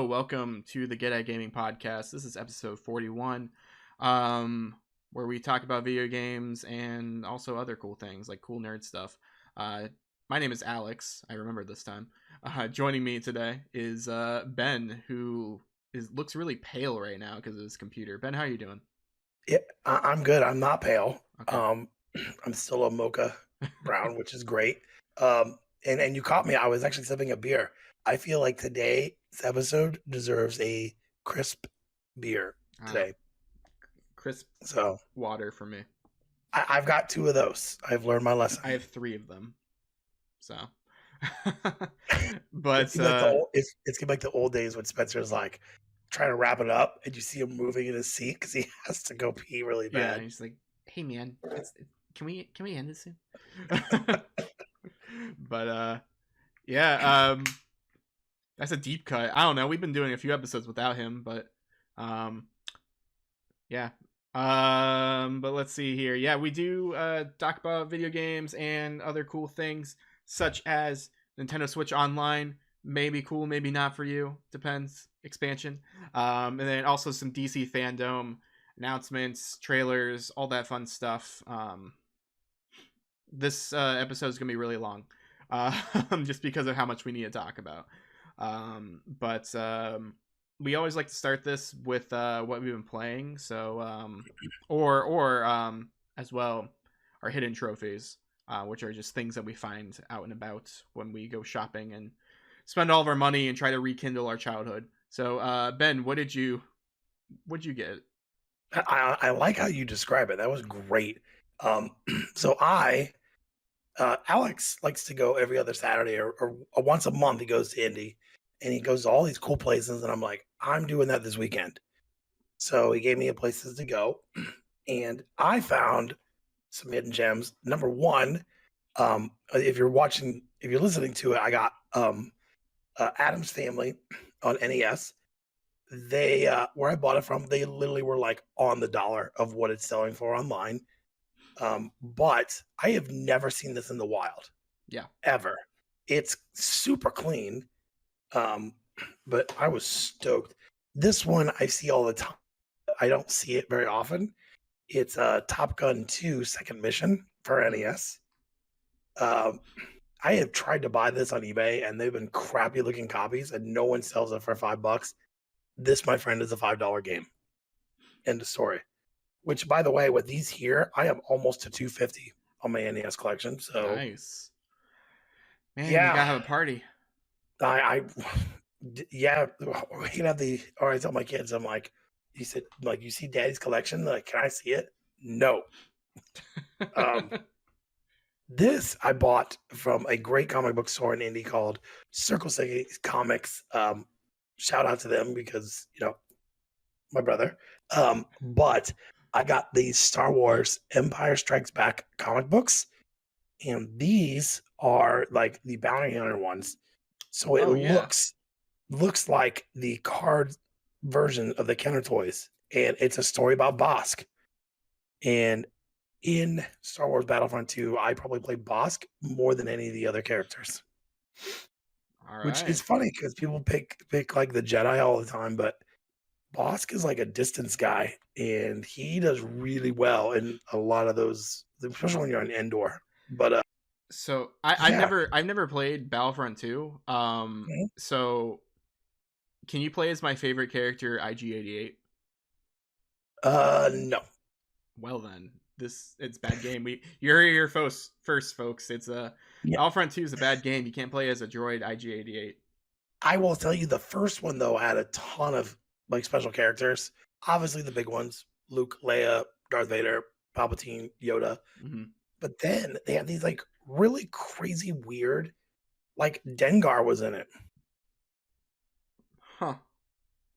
welcome to the Get At Gaming podcast. This is episode 41, where we talk about video games and also other cool things like cool nerd stuff. My name is Alex. I remember this time. Joining me today is Ben, who looks really pale right now because of his computer. Ben, how are you doing? Yeah, I'm good. I'm not pale. Okay. I'm still a mocha brown, which is great. And you caught me. I was actually sipping a beer. I feel like today's episode deserves a crisp beer today. Crisp So water for me. I've got two of those. I've learned my lesson. I have three of them. So, but it's like the old days when Spencer's like trying to wrap it up, and you see him moving in his seat because he has to go pee really bad. Yeah, he's like, "Hey man, can we end this soon?" But yeah, that's a deep cut. I don't know. We've been doing a few episodes without him, but yeah. But let's see here. Yeah, we do talk about video games and other cool things, such as Nintendo Switch Online. Maybe cool, maybe not for you. Depends. Expansion. And then also some DC FanDome announcements, trailers, all that fun stuff. This episode is gonna be really long, just because of how much we need to talk about. But we always like to start this with what we've been playing. So or as well, our hidden trophies, which are just things that we find out and about when we go shopping and spend all of our money and try to rekindle our childhood. So Ben, what did you get? I like how you describe it. That was great. So Alex likes to go every other Saturday or once a month. He goes to Indy and he goes to all these cool places. And I'm like, I'm doing that this weekend. So he gave me places to go, and I found some hidden gems. Number one, if you're listening to it, I got Adam's Family on NES. They where I bought it from, they literally were like on the dollar of what it's selling for online. But I have never seen this in the wild. Yeah. Ever. It's super clean. But I was stoked. This one I see all the time. I don't see it very often. It's Top Gun 2 Second Mission for NES. I have tried to buy this on eBay, and they've been crappy looking copies, and no one sells it for $5. This, my friend, is a $5 game. End of story. Which, by the way, with these here, I am almost to 250 on my NES collection. So nice, man. Yeah, you gotta have a party. Yeah, we can have the. Or I tell my kids, I'm like, you said, like, you see Daddy's collection? Like, can I see it? No. This I bought from a great comic book store in Indy called Circle City Comics. Shout out to them because, my brother. But I got these Star Wars Empire Strikes Back comic books, and these are like the bounty hunter ones. So it looks like the card version of the Kenner toys, and it's a story about Bosk. And in Star Wars Battlefront 2, I probably played Bosk more than any of the other characters. All right. Which is funny because people pick like the Jedi all the time, but Bosk is like a distance guy, and he does really well in a lot of those, especially when you're on Endor. But so I've never played Battlefront 2. So can you play as my favorite character, IG-88? No. Well then, it's bad game. You're here first, folks. It's Battlefront 2 is a bad game. You can't play as a droid IG-88. I will tell you, the first one though had a ton of like special characters. Obviously the big ones: Luke, Leia, Darth Vader, Palpatine, Yoda. Mm-hmm. But then they had these like really crazy, weird, like Dengar was in it. Huh.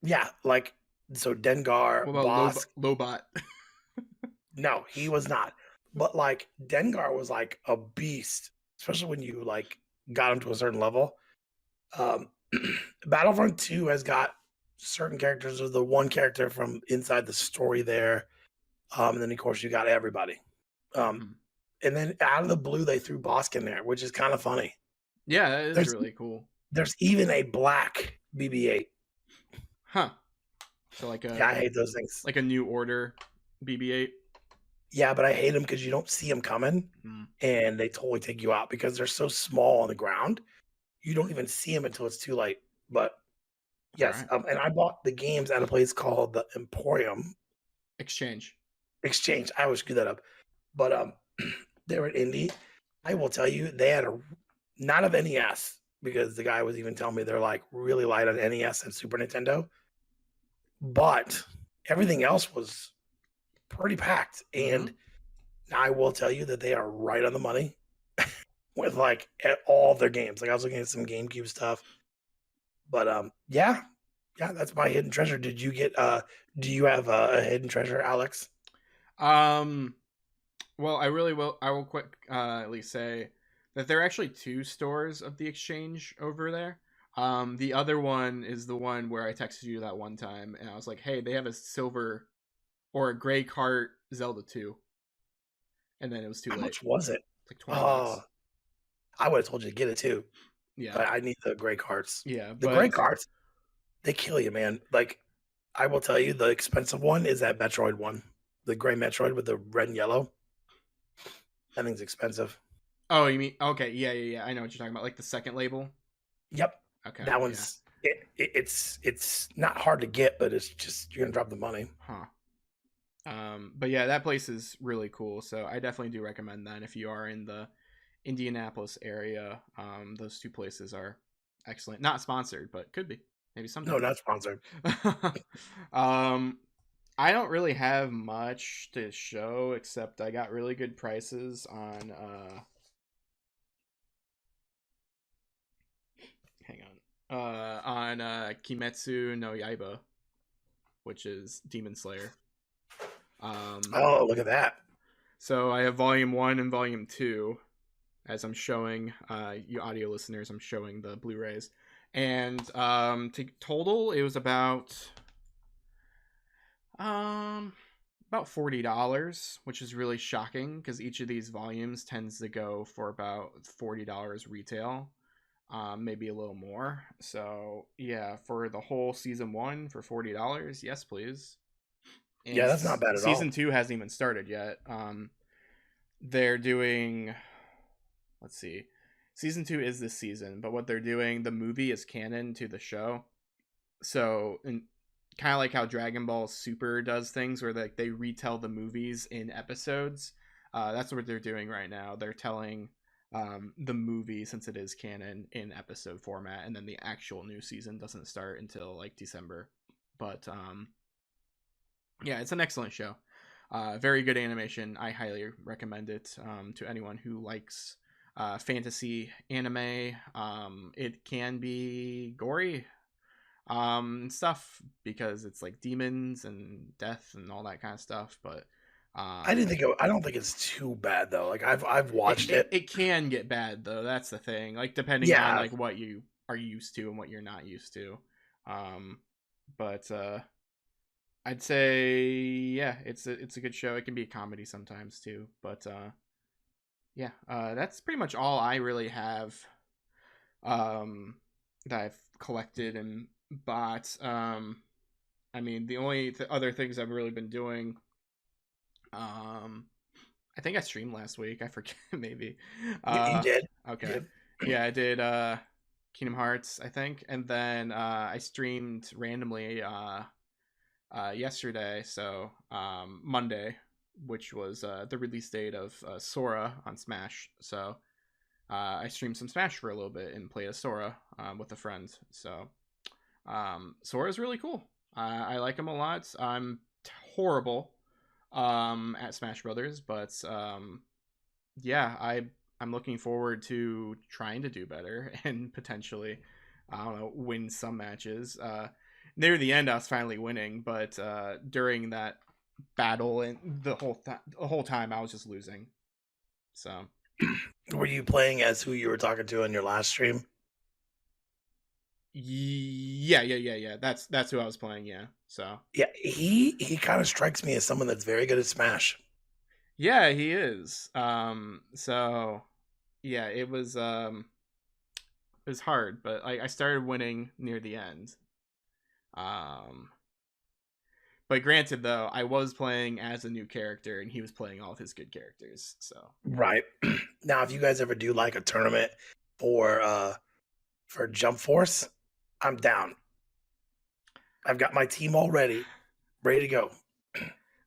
Yeah, like so Dengar, what about Bosk. Lobot? No, he was not. But like Dengar was like a beast, especially when you like got him to a certain level. Battlefront 2 has got certain characters. There's the one character from inside the story there. And then of course you got everybody. And then out of the blue they threw Bosk in there, which is kind of funny. Yeah, that is really cool. There's even a black BB-8, Huh. So Yeah, I hate those things. like a new order BB-8. Yeah, but I hate them because you don't see them coming, Mm. and they totally take you out because they're so small on the ground. You don't even see them until it's too late. But All yes, right. and I bought the games at a place called the Emporium Exchange. Exchange. I always screw that up, but they're at Indie. I will tell you, they had a not of NES because the guy was even telling me they're like really light on NES and Super Nintendo, but everything else was pretty packed. Mm-hmm. And I will tell you that they are right on the money with like all of their games. Like I was looking at some GameCube stuff, but yeah, yeah, that's my hidden treasure. Did you get do you have a hidden treasure, Alex? Um. Well, I will quick at least say that there are actually two stores of the exchange over there. The other one is the one where I texted you that one time, and I was like, "Hey, they have a silver or a gray cart Zelda 2," and then it was too How late. much was it? It's like Oh, $20. I would have told you to get it too. Yeah, But I need the gray carts. yeah, The gray but carts, they kill you, man. Like I will tell you, the expensive one is that Metroid one, the gray Metroid with the red and yellow. That thing's expensive. oh, you mean okay? Yeah, yeah, yeah. I know what you're talking about, like the second label. Yep, Okay, that yeah, one's it's not hard to get, but it's just you're gonna drop the money. huh. But yeah, that place is really cool. So I definitely do recommend that if you are in the Indianapolis area. Those two places are excellent. Not sponsored, but could be maybe No, someday. not sponsored. um, I don't really have much to show except I got really good prices on. Hang on. On Kimetsu no Yaiba, which is Demon Slayer. Oh, look at that. So I have Volume 1 and Volume 2 as I'm showing you audio listeners. I'm showing the Blu-rays, and total it was um about $40, which is really shocking because each of these volumes tends to go for about $40 retail, maybe a little more. So yeah, for the whole season one for $40, yes please. Yeah, And that's not bad at season all. 2 hasn't even started yet. They're doing, let's see, season 2 is this season, but what they're doing, the movie is canon to the show. So, kind of like how Dragon Ball Super does things where they retell the movies in episodes. That's what they're doing right now. They're telling the movie, since it is canon, in episode format, and then the actual new season doesn't start until like December. But yeah, it's an excellent show. Very good animation. I highly recommend it to anyone who likes fantasy anime. It can be gory stuff because it's like demons and death and all that kind of stuff, but I don't think it's too bad though. Like I've watched it. it can get bad though. That's the thing, like depending on Yeah, like what you are used to and what you're not used to. um but I'd say yeah, it's a good show. It can be a comedy sometimes too, but yeah, that's pretty much all I really have um that I've collected and bought. I mean, the only other things I've really been doing, um, I think I streamed last week. I forget, maybe. you did. You Okay, did. yeah, I did. Kingdom Hearts, I think, and then I streamed randomly yesterday, so Monday, which was the release date of Sora on Smash. So I streamed some Smash for a little bit and played as Sora with a friend. So Sora's really cool. I like him a lot. I'm horrible at Smash Brothers, but yeah, I'm looking forward to trying to do better and potentially, I don't know, win some matches. Near the end, I was finally winning, but during that battle and the whole time, I was just losing. So Were you playing as who you were talking to on your last stream? yeah, yeah, yeah, yeah. That's who I was playing. Yeah. So Yeah, he kind of strikes me as someone that's very good at Smash. yeah, he is. So yeah, it was hard, but I started winning near the end. Um, but granted, though, I was playing as a new character, and he was playing all of his good characters. So Right. Now, if you guys ever do like a tournament for Jump Force, I'm down. I've got my team all ready to go.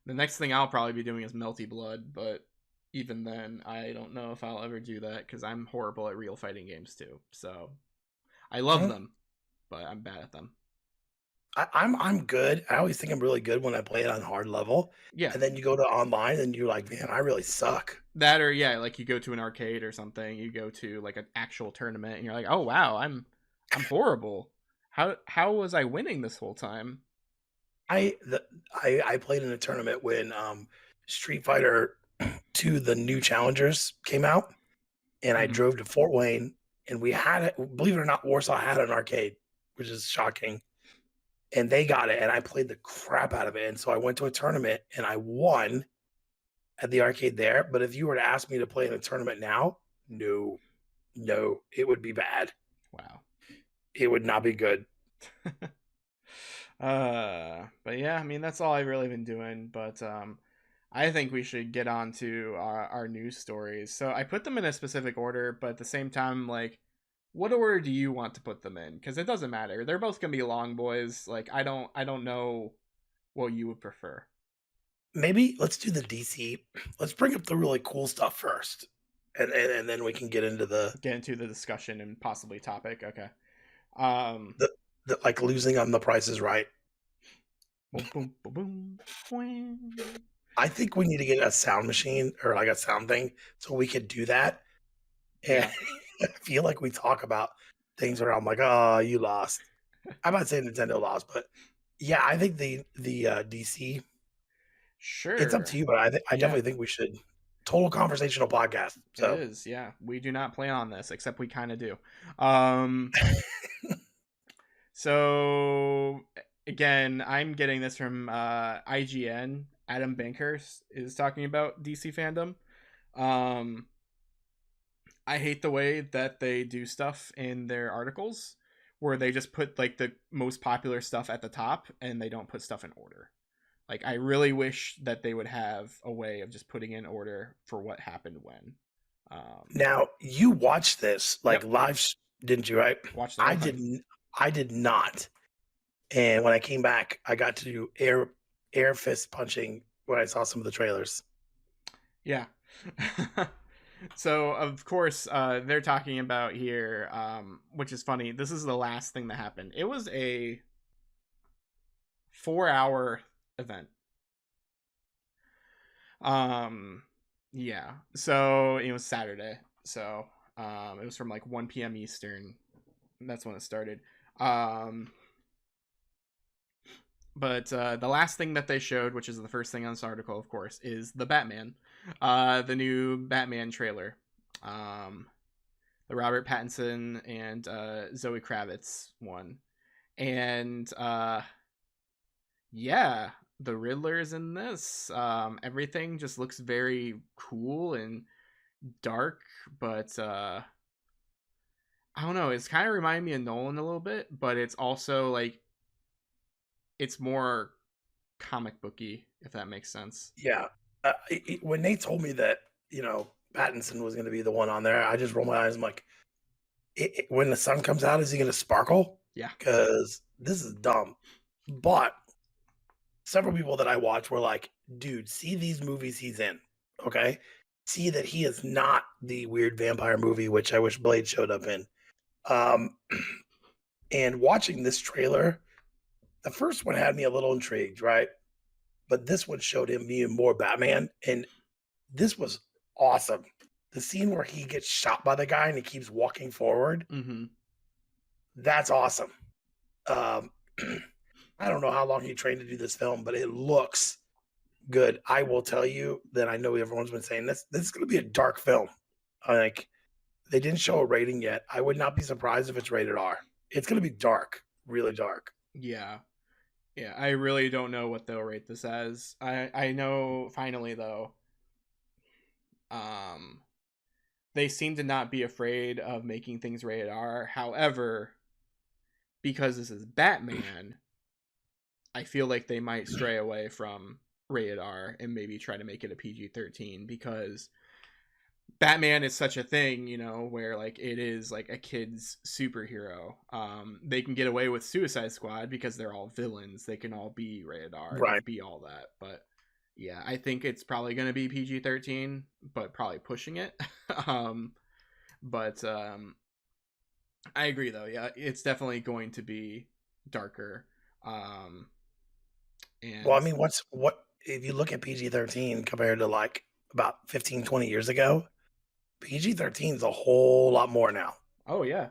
the next thing I'll probably be doing is Melty Blood, but even then, I don't know if I'll ever do that because I'm horrible at real fighting games too. So I love Mhm. them, but I'm bad at them. I'm good. I always think I'm really good when I play it on hard level, Yeah, and then you go to online and you're like, man, I really suck. that or yeah, like you go to an arcade or something, you go to like an actual tournament, and you're like, oh wow, I'm horrible. How was I winning this whole time? I the I played in a tournament when Street Fighter 2 the new challengers came out, and I Mm-hmm. drove to Fort Wayne, and we had it. Believe it or not, Warsaw had an arcade, which is shocking. And they got it, and I played the crap out of it. And so I went to a tournament and I won at the arcade there. But if you were to ask me to play in a tournament now, no, no, it would be bad. Wow. It would not be good. But yeah, I mean that's all I've really been doing. But I think we should get on to our news stories. So I put them in a specific order, but at the same time, like, what order do you want to put them in? Because it doesn't matter. They're both gonna be long boys. Like I don't know what you would prefer. Maybe let's do the DC. Let's bring up the really cool stuff first, and then we can get into Get into the discussion and possibly topic. Okay. Um. the, the like losing on The Price is Right. Boom, boom, boom, boom, boing. I think we need to get a sound machine or like a sound thing so we could do that. And Yeah. I feel like we talk about things where I'm like, oh, you lost. I'm not saying Nintendo lost, but yeah, I think the DC. It's up to Sure. you, but I Yeah. definitely think we should total conversational podcast. It So is, yeah. We do not plan on this, except we kind of do. Um, so again, I'm getting this from IGN. Adam Bankhurst is talking about DC fandom. Um, I hate the way that they do stuff in their articles, where they just put like the most popular stuff at the top, and they don't put stuff in order. Like I really wish that they would have a way of just putting in order for what happened when. now you watched this like Yep, live, didn't you? Right? watch the I whole thing. didn't. I did not. And when I came back, I got to do air fist punching when I saw some of the trailers. Yeah. So of course they're talking about here, which is funny. This is the last thing that happened. It was a 4-hour event. Um, yeah. So it was Saturday. So it was from like 1 p.m. Eastern. That's when it started. Um, but the last thing that they showed, which is the first thing on this article, of course, is the Batman, the new Batman trailer, um, the Robert Pattinson and Zoe Kravitz one, and yeah, the Riddler is in this. Everything just looks very cool and dark, but I don't know. It's kind of reminding me of Nolan a little bit, but it's also like it's more comic booky, if that makes sense. Yeah. When they told me that, Pattinson was going to be the one on there, I just rolled my eyes. I'm like, when the sun comes out, is he going to sparkle? Yeah. Because this is dumb. But several people that I watch were like, dude, see these movies he's in. Okay. See that he is not the weird vampire movie, which I wish Blade showed up in. Um, and watching this trailer, the first one had me a little intrigued, right? But this one showed him being more Batman. And this was awesome. The scene where he gets shot by the guy and he keeps walking forward, Mm-hmm. that's awesome. Um, I don't know how long he trained to do this film, but it looks good. I will tell you that I know everyone's been saying this. This is going to be a dark film. Like they didn't show a rating yet. I would not be surprised if it's rated R. It's going to be dark, really dark. Yeah. Yeah. I really don't know what they'll rate this as. I know finally though, um, they seem to not be afraid of making things rated R. However, because this is Batman, I feel like they might stray away from rated R and maybe try to make it a PG-13, because Batman is such a thing, you know, where like it is like a kid's superhero. They can get away with Suicide Squad because they're all villains. They can all be rated R. They Right. can be all that. But yeah, I think it's probably going to be PG-13, but probably pushing it. um, but I agree though. Yeah, it's definitely going to be darker. Um, Well, I and mean, what if you look at PG-13 compared to like about 15, 20 years ago? PG-13 is a whole lot more now. oh yeah,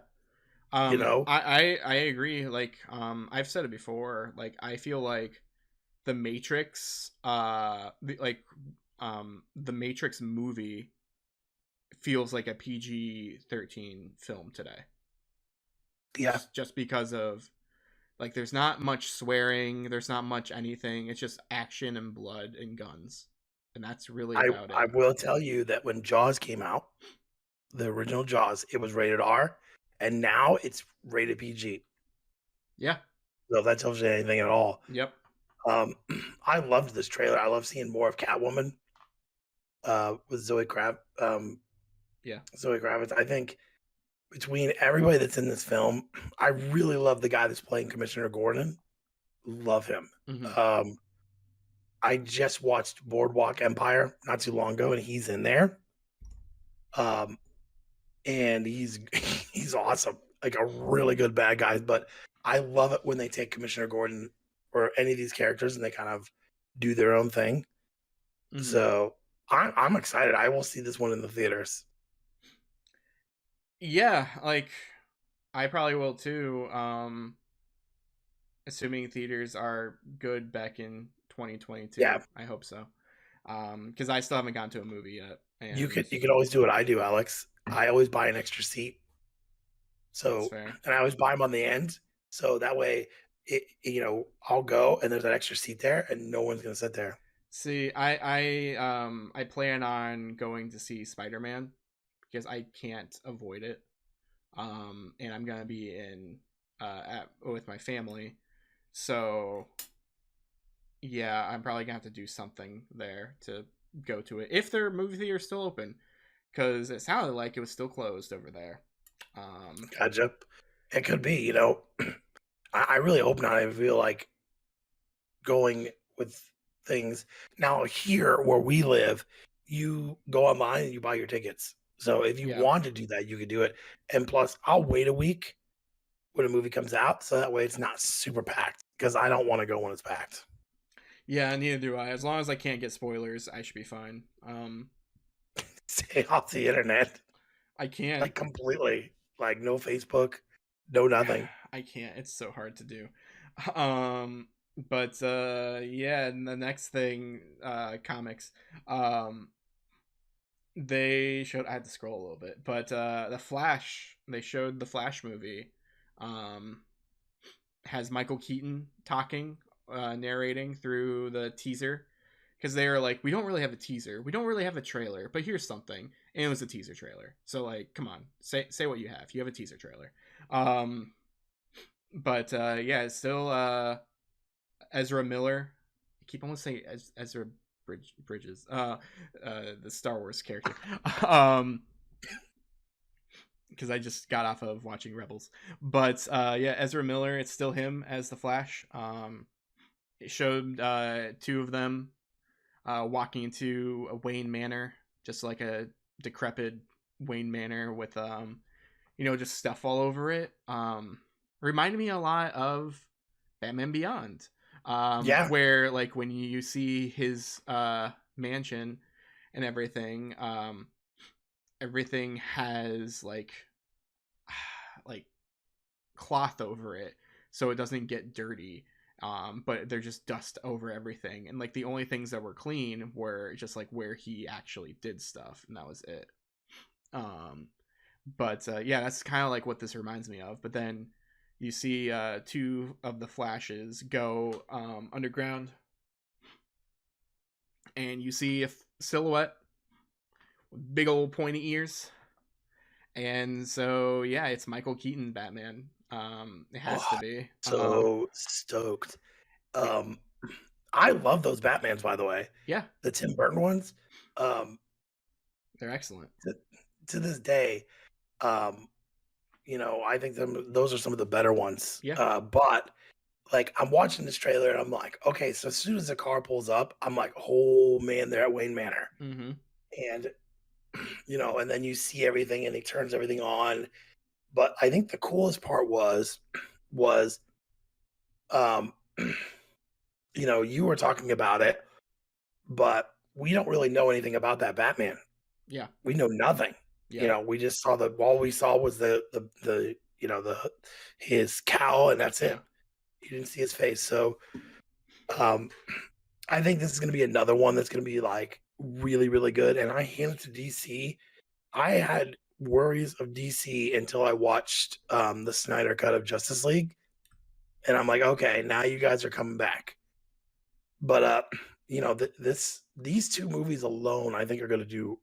You know, I agree. Like, I've said it before. Like, I feel like the Matrix, the Matrix movie feels like a PG-13 film today. yeah, Just because of like, there's not much swearing, there's not much anything. It's just action and blood and guns, and that's really I about I it. will tell you that when Jaws came out, the original Jaws, it was rated R, and now it's rated PG. Yeah. So if that tells you anything at all. Yep. Um, I loved this trailer. I love seeing more of Catwoman with Yeah. Zoe Kravitz. I think between everybody that's in this film, I really love the guy that's playing Commissioner Gordon. Love him. Hmm. Um, I just watched Boardwalk Empire not too long ago, and he's in there. Um, and he's he's awesome, like a really good bad guy. But I love it when they take Commissioner Gordon or any of these characters and they kind of do their own thing. Hmm. So I'm excited. I will see this one in the theaters. Yeah, like I probably will too. Assuming theaters are good back in 2022. Yeah, I hope so. Because I still haven't gone to a movie yet, you and could always do what I do, Alex. I always buy an extra seat. that's So fair. and I always buy them on the end. So that way I'll go and there's that extra seat there and no one's gonna sit there. See, I plan on going to see Spider Man because I can't avoid it. And I'm gonna be in with my family, so yeah, I'm probably gonna have to do something there to go to it if their movie theater is still open, because it sounded like it was still closed over there. Um, Gotcha. It could be. I really hope not. I feel like going with things. Now, here where we live, you go online and you buy your tickets. So if you yeah, want to do that, you could do it. And plus, I'll wait a week when a movie comes out. So that way it's not super packed because I don't want to go when it's packed. yeah, neither do I. As long as I can't get spoilers, I should be fine. Stay off the internet, I can't. like completely. Like no Facebook, no nothing. I can't. It's so hard to do. But yeah, and the next thing, comics. Um, they showed. I had to scroll a little bit, but the Flash. They showed the Flash movie. Um, has Michael Keaton talking, narrating through the teaser, because they were like, we don't really have a teaser, we don't really have a trailer, but here's something, and it was a teaser trailer. So like, come on, say what you have. You have a teaser trailer. Um, but yeah, it's still Ezra Miller. I keep almost saying Ezra Bridges, the Star Wars character. um, because I just got off of watching Rebels. But yeah, Ezra Miller, it's still him as the Flash. It showed two of them walking into a Wayne Manor, just like a decrepit Wayne Manor with just stuff all over it. Reminded me a lot of Batman Beyond, Yeah, where like when you see his mansion and everything, everything has like cloth over it so it doesn't get dirty. But they're just dust over everything, and like the only things that were clean were just like where he actually did stuff, and that was it. um but yeah, that's kind of like what this reminds me of. But then you see two of the Flashes go underground, and you see a silhouette with big old pointy ears. And so yeah, it's Michael Keaton Batman. It has to oh, be. so stoked. Um, I love those Batmans, by the way, Yeah, the Tim Burton ones. Um, they're excellent. to, to this day, um, I think those are some of the better ones. Yeah. But like I'm watching this trailer and I'm like, okay, so as soon as the car pulls up, I'm like, oh man, they're at Wayne Manor. Mm-hmm. And and then you see everything and he turns everything on. But I think the coolest part was um you were talking about it, but we don't really know anything about that Batman. Yeah. We know nothing. Yeah. We just saw all we saw was the his cowl and that's Yeah. it. You didn't see his face. So um I think this is gonna be another one that's gonna be like really, really good. And I hand it to DC. I had worries of DC until I watched the Snyder cut of Justice League. And I'm like, okay, now you guys are coming back. But these two movies alone, I think are gonna do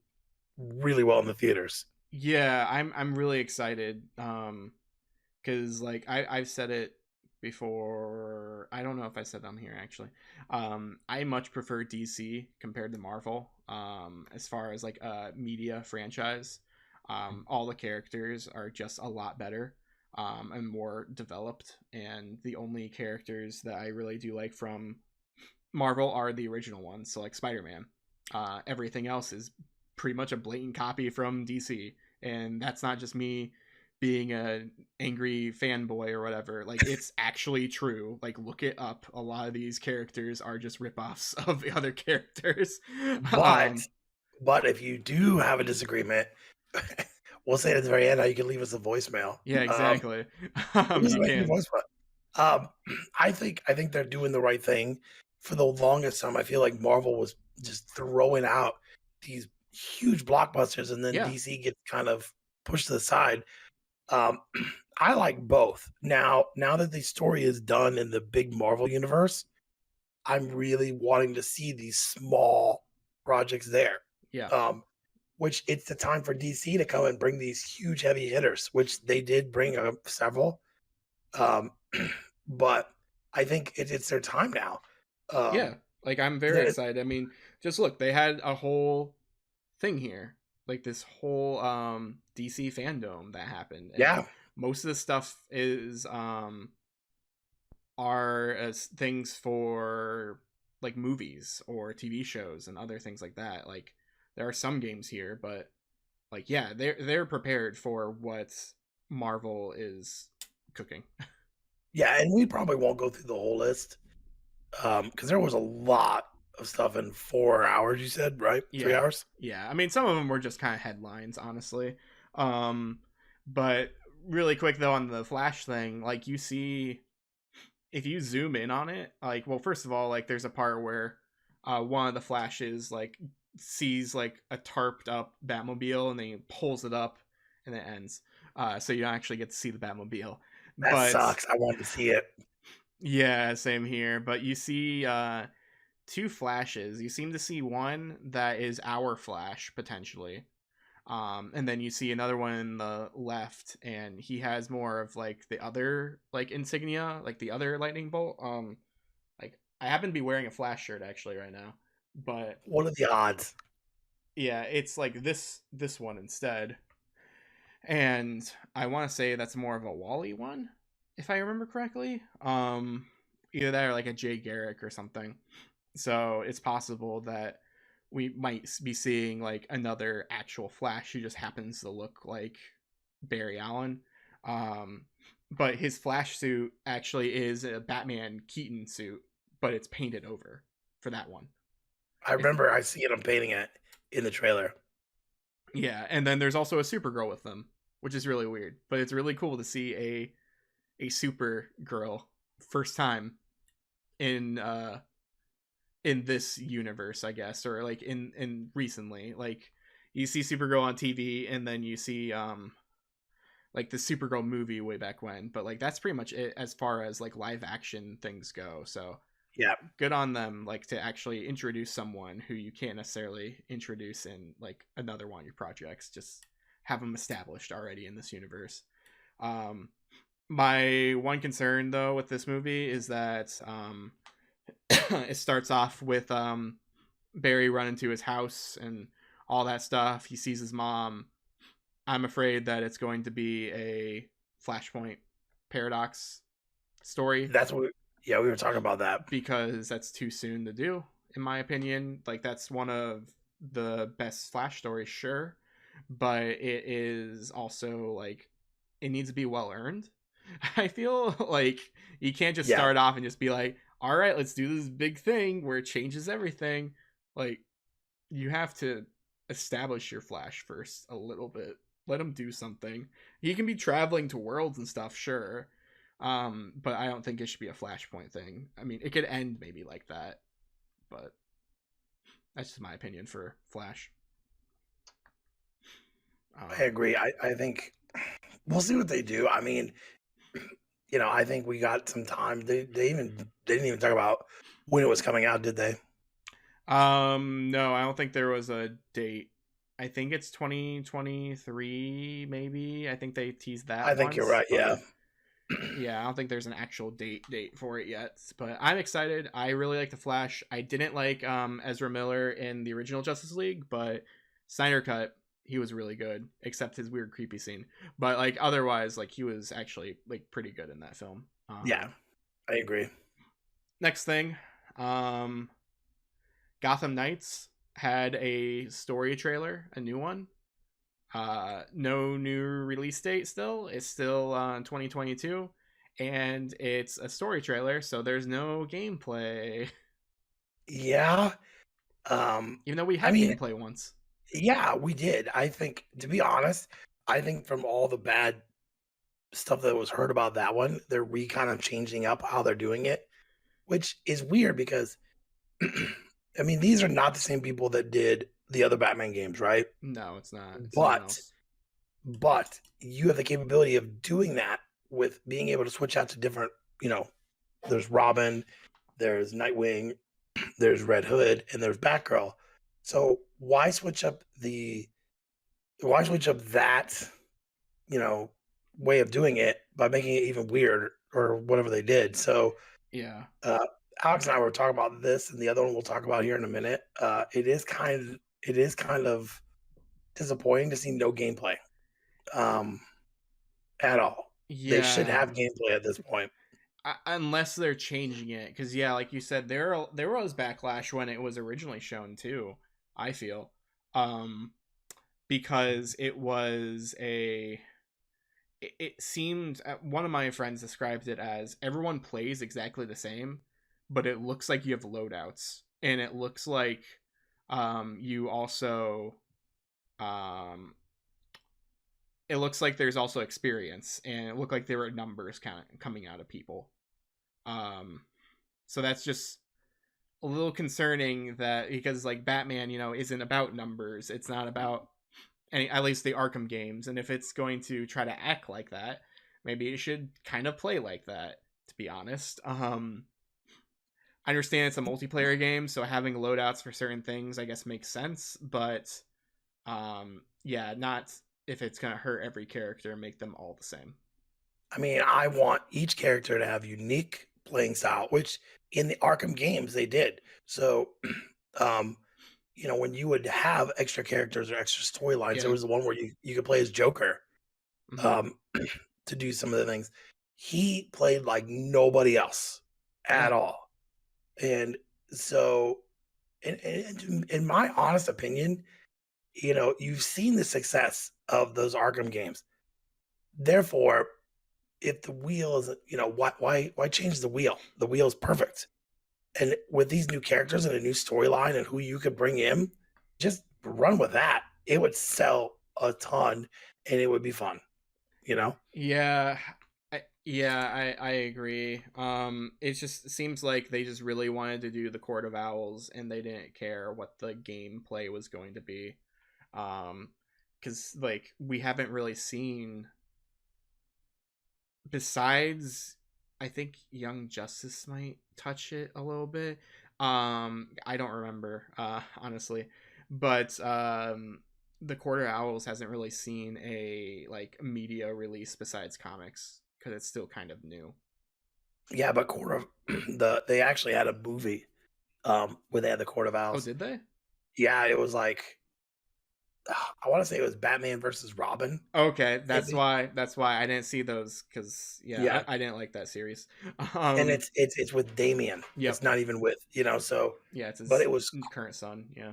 really well in the theaters. Yeah, I'm really excited. Because like I've said it before. I don't know if I said it on here actually. I much prefer DC compared to Marvel. As far as like a media franchise, all the characters are just a lot better. And more developed, and the only characters that I really do like from Marvel are the original ones. So like Spider-Man. Everything else is pretty much a blatant copy from DC, and that's not just me being a angry fanboy or whatever. Like it's actually true. Like look it up. A lot of these characters are just ripoffs of the other characters. But but if you do have a disagreement, we'll say it at the very end how you can leave us a voicemail. Yeah, exactly. We'll just You make you a can. voicemail. Um, I think they're doing the right thing. For the longest time, I feel like Marvel was just throwing out these huge blockbusters, and then Yeah, DC gets kind of pushed to the side. Um, I like both. Now that the story is done in the big Marvel universe, I'm really wanting to see these small projects there. yeah, Um, which it's the time for DC to come and bring these huge heavy hitters, which they did bring several. Um, but I think it's their time now. yeah. Um, Like I'm and very then it, excited. I mean, just look, they had a whole thing here, like this whole DC FanDome that happened, and yeah, most of the stuff is are as things for like movies or TV shows and other things like that. Like there are some games here, but like yeah, they're prepared for what Marvel is cooking. yeah, and we probably won't go through the whole list because there was a lot of stuff in 4 hours. You said right, three Yeah. hours. Yeah. I mean, some of them were just kind of headlines, honestly. Um, but really quick though on the Flash thing, like you see if you zoom in on it, like well, first of all, like there's a part where one of the Flashes like sees like a tarped up Batmobile and then he pulls it up and it ends. So you don't actually get to see the Batmobile. That But sucks. I wanted to see it. yeah, same here. But you see two Flashes. You seem to see one that is our Flash potentially. And then you see another one in the left, and he has more of like the other like insignia, like the other lightning bolt. Like I happen to be wearing a Flash shirt actually right now, but What are the odds? yeah, it's like this one instead. And I want to say that's more of a Wally one, if I remember correctly. Either that or like a Jay Garrick or something. So it's possible that we might be seeing like another actual Flash who just happens to look like Barry Allen. Um, but his Flash suit actually is a Batman Keaton suit, but it's painted over for that one. I If remember I see it. I'm painting it in the trailer. yeah, and then there's also a Supergirl with them, which is really weird, but it's really cool to see a Supergirl first time in in this universe, I guess, or like in recently. Like you see Supergirl on TV, and then you see like the Supergirl movie way back when, but like that's pretty much it as far as like live action things go. So Yeah, good on them, like to actually introduce someone who you can't necessarily introduce in like another one of your projects. Just have them established already in this universe. Um, my one concern though with this movie is that It starts off with Barry running to his house and all that stuff. He sees his mom. I'm afraid that it's going to be a Flashpoint paradox story That's what. Yeah, we were talking about that. because that's too soon to do, in my opinion. Like, that's one of the best Flash stories, sure, but it is also like it needs to be well earned. I feel like you can't just Yeah, start off and just be like, all right, let's do this big thing where it changes everything. Like, you have to establish your Flash first a little bit. Let him do something. He can be traveling to worlds and stuff, sure. But I don't think it should be a Flashpoint thing. I mean, it could end maybe like that, but that's just my opinion for Flash. I Um, agree. I think we'll see what they do. I mean, I think we got some time. They didn't even talk about when it was coming out, did they? no, I don't think there was a date. I think it's 2023, maybe. I think they teased that I think you're once, right. Yeah. but yeah, I don't think there's an actual date for it yet. But I'm excited. I really like the Flash. I didn't like Ezra Miller in the original Justice League, but Snyder cut, he was really good, except his weird creepy scene. But like otherwise, like he was actually like pretty good in that film. Yeah, I agree. Next thing, Gotham Knights had a story trailer, a new one. No new release date still. It's still 2022. And it's a story trailer, so there's no gameplay. Yeah. Even though we I had mean, gameplay once. yeah, we did. I think, to be honest, I think from all the bad stuff that was heard about that one, they're kind of changing up how they're doing it, which is weird because, I mean, these are not the same people that did the other Batman games, right? No, it's not. It's someone But else. but you have the capability of doing that with being able to switch out to different, there's Robin, there's Nightwing, there's Red Hood, and there's Batgirl. So why switch up that, you know, way of doing it by making it even weird or whatever they did. So Yeah. uh Alex and I were talking about this and the other one we'll talk about here in a minute. It is kind of disappointing to see no gameplay. Um at all. They should Yeah. have gameplay at this point. Unless they're changing it, because yeah, like you said, there was backlash when it was originally shown too. I feel, um, because it was a it seemed one of my friends described it as everyone plays exactly the same, but it looks like you have loadouts, and it looks like you also um it looks like there's also experience, and it looked like there were numbers kind of coming out of people. um so that's just a little concerning, that because like Batman, isn't about numbers. It's not about any, at least the Arkham games. And if it's going to try to act like that, maybe it should kind of play like that, to be honest. I understand it's a multiplayer game, so having loadouts for certain things I guess makes sense, but yeah, not if it's going to hurt every character and make them all the same. I mean, I want each character to have unique playing style, which in the Arkham games they did. So, um, when you would have extra characters or extra storylines, there Yeah. was the one where you could play as Joker, Hmm. um, to do some of the things. He played like nobody else Yeah. at all, and so, in my honest opinion, you've seen the success of those Arkham games. Therefore, if the wheel is, why change the wheel? The wheel is perfect. And with these new characters and a new storyline and who you could bring in, just run with that. It would sell a ton and it would be fun, you know? Yeah, I agree. It just seems like they just really wanted to do the Court of Owls, and they didn't care what the gameplay was going to be. Um, because like we haven't really seen, besides, I think Young Justice might touch it a little bit. I don't remember, honestly, but the Quarter Owls hasn't really seen a like media release besides comics because it's still kind of new. Yeah, but they actually had a movie where they had the Court of Oh, Owls. did they? Yeah, it was like I want to say it was Batman versus Robin, Okay, that's maybe. why. That's why I didn't see those because yeah, Yeah, I didn't like that series. and Um, it's with Damien. It's yep, not even with so. yeah, it's But his it was current son. Yeah,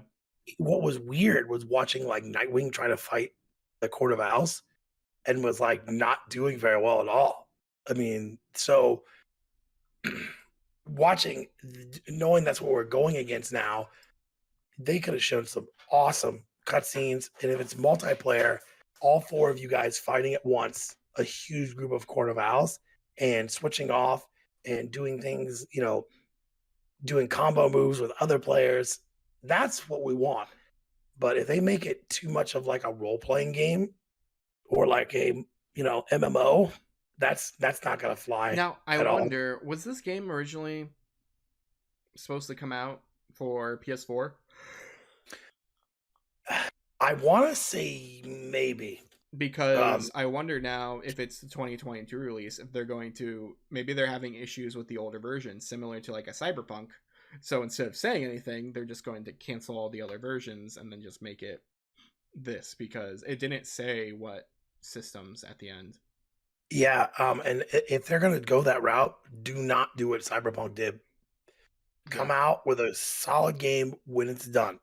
what was weird was watching like Nightwing try to fight the Court of Owls and was like not doing very well at all. I mean, so watching, knowing that's what we're going against now, they could have shown some awesome cutscenes. And if it's multiplayer, all four of you guys fighting at once, a huge group of Court of Owls, and switching off and doing things, doing combo moves with other players. That's what we want. But if they make it too much of like a role playing game or like a MMO, that's not gonna fly now I at all. wonder, was this game originally supposed to come out for PS4? I want to say maybe. Because I wonder now if it's the 2022 release, if they're going to maybe they're having issues with the older version, similar to like a Cyberpunk. So instead of saying anything, they're just going to cancel all the other versions and then just make it this because it didn't say what systems at the end. Yeah, and if they're gonna go that route, do not do what Cyberpunk did. Yeah. Come out with a solid game when it's done.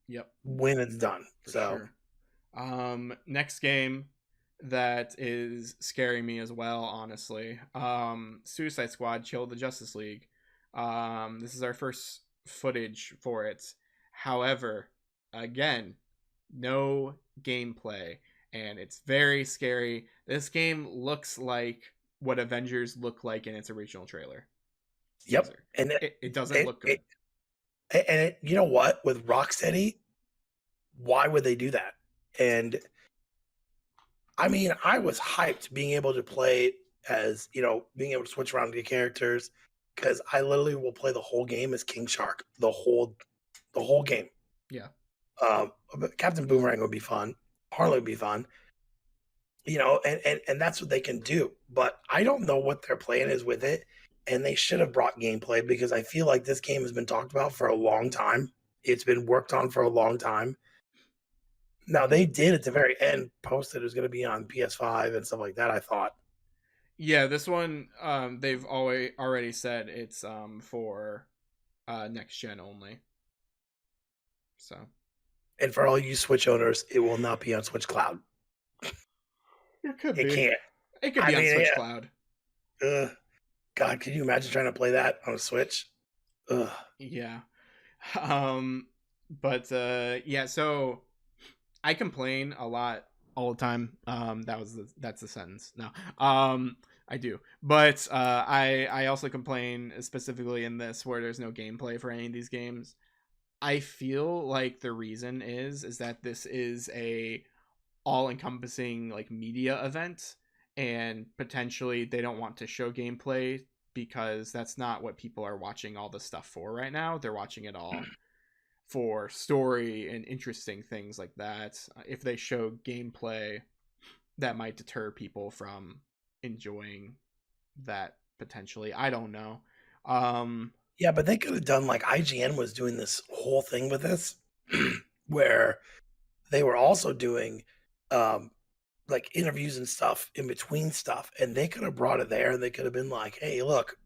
Yep. When it's done. For So sure. Next game that is scaring me as well, honestly. Suicide Squad, Kill the Justice League. This is our first footage for it. However, again, no gameplay, and it's very scary. This game looks like what Avengers looked like in its original trailer yep, teaser. and It doesn't it, look good. it, you know what? With Rocksteady, why would they do that? And I mean, I was hyped being able to play as being able to switch around the characters because I literally will play the whole game as King Shark, the whole game. Yeah. But Captain Boomerang would be fun. Harley would be fun. And that's what they can do. But I don't know what their plan is with it. And they should have brought gameplay because I feel like this game has been talked about for a long time. It's been worked on for a long time. Now they did at the very end post that it was going to be on PS5 and stuff like that. I thought, Yeah, this one they've already said it's for next gen only. So and for all you Switch owners, it will not be on Switch Cloud. it could It be. can't. It could I be on mean, Switch yeah. Cloud. God, can you imagine trying to play that on a Switch? Ugh. Yeah. Um but yeah, so I complain a lot all the time. That's the sentence. No. I do. But I also complain specifically in this where there's no gameplay for any of these games. I feel like the reason is that this is a all-encompassing like media event and potentially they don't want to show gameplay because that's not what people are watching all this stuff for right now. They're watching it all for story and interesting things like that. If they show gameplay, that might deter people from enjoying that potentially. I don't know. Um Yeah, but they could have done like IGN was doing this whole thing with this, where they were also doing um, like interviews and stuff in between stuff, and they could have brought it there, and they could have been like, "Hey, look,"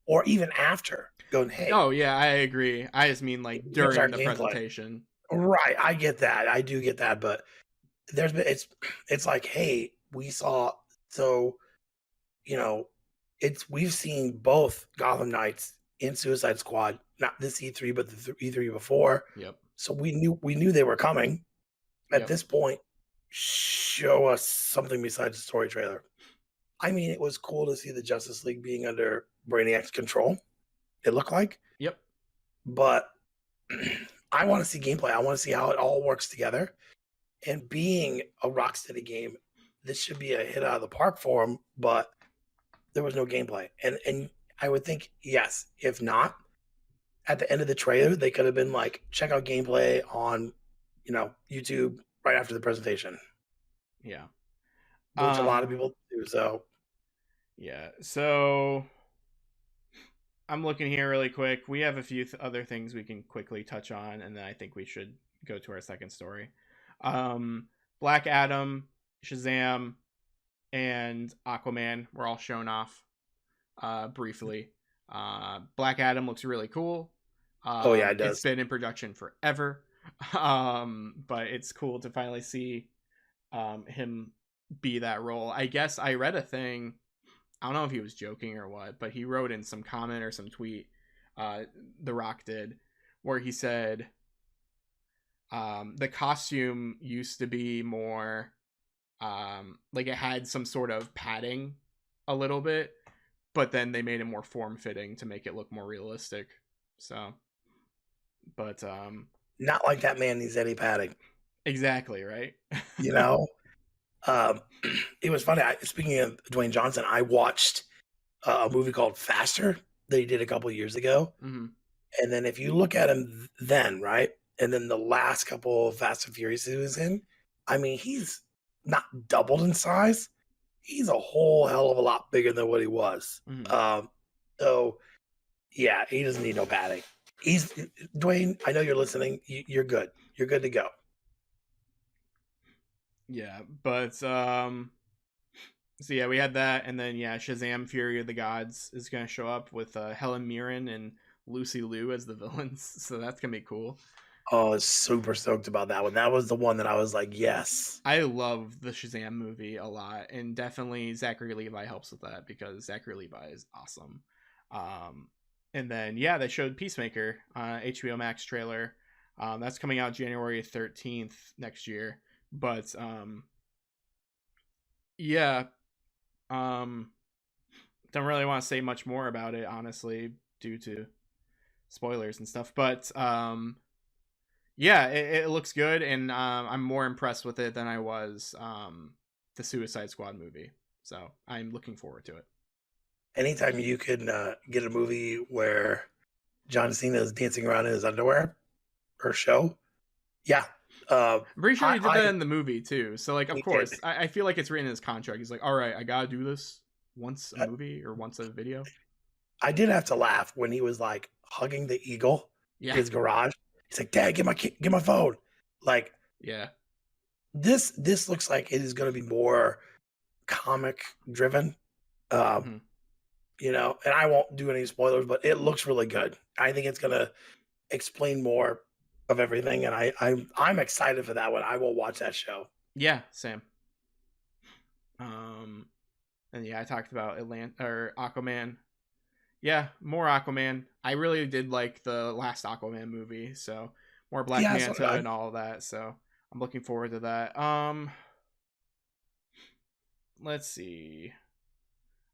or even after going, "Hey, oh yeah, I agree. I just mean like here's our during the gameplay." presentation. Right, I get that. I do get that, but there's been it's like, "Hey, we saw so you know, it's we've seen both Gotham Knights and Suicide Squad, not this E3, but the E3 before. Yep. So we knew they were coming. At Yep. this point, show us something besides the story trailer. I mean, it was cool to see the Justice League being under Brainiac's control. It looked like, Yep. but I want to see gameplay. I want to see how it all works together. And being a Rocksteady game, this should be a hit out of the park for them. But there was no gameplay. And I would think, yes, if not, at the end of the trailer, they could have been like, check out gameplay on, YouTube right after the presentation, Yeah. which a lot of Um people do. So yeah. So I'm looking here really quick. We have a few other things we can quickly touch on, and then I think we should go to our second story. Um, Black Adam, Shazam, and Aquaman were all shown off briefly. Black Adam looks really cool. Oh yeah, it It's does. been in production forever, but it's cool to finally see him be that role. I guess I read a thing. I don't know if he was joking or what, but he wrote in some comment or some tweet. Uh, the Rock did, where he said the costume used to be more like it had some sort of padding a little bit, but then they made it more form fitting to make it look more realistic. So, but Not like that man needs any padding. exactly right. You know, um, it was funny. Speaking of Dwayne Johnson, I watched a movie called Faster that he did a couple years ago, Mm-hmm. and then if you look at him then, right, and then the last couple of Fast and Furious he was in, I mean, he's not doubled in size. He's a whole hell of a lot bigger than what he was. Mm-hmm. So yeah, he doesn't need no padding. He's Dwayne. I know you're listening. You're good. You're good to go. Yeah, but so yeah, we had that, and then yeah, Shazam: Fury of the Gods is gonna show up with Helen Mirren and Lucy Liu as the villains, so that's gonna be cool. Oh, I was super stoked about that one. That was the one that I was like, yes. I love the Shazam movie a lot, and definitely Zachary Levi helps with that because Zachary Levi is awesome. And then yeah, they showed Peacemaker HBO Max trailer. That's coming out January 13th next year. But yeah, don't really want to say much more about it, honestly, due to spoilers and stuff. But yeah, it looks good, and I'm more impressed with it than I was the Suicide Squad movie. So I'm looking forward to it. Anytime you can get a movie where John Cena is dancing around in his underwear or show, yeah. I'm pretty sure he did that I in the movie too. So like, of he did. course, I feel like it's written in his contract. He's like, all right, I gotta do this once a movie or once a video. I did have to laugh when he was like hugging the eagle in Yeah, his garage. He's like, "Dad, get my phone." Like yeah, this looks like it is going to be more comic driven. Um, hmm and I won't do any spoilers, but it looks really good. I think it's going to explain more of everything, and I'm excited for that one. I will watch that show. yeah, Sam. And yeah, I talked about Atlanta or Aquaman. Yeah, more Aquaman. I really did like the last Aquaman movie, so more Black Yeah, so did Manta I. and all of that. So I'm looking forward to that. Let's see.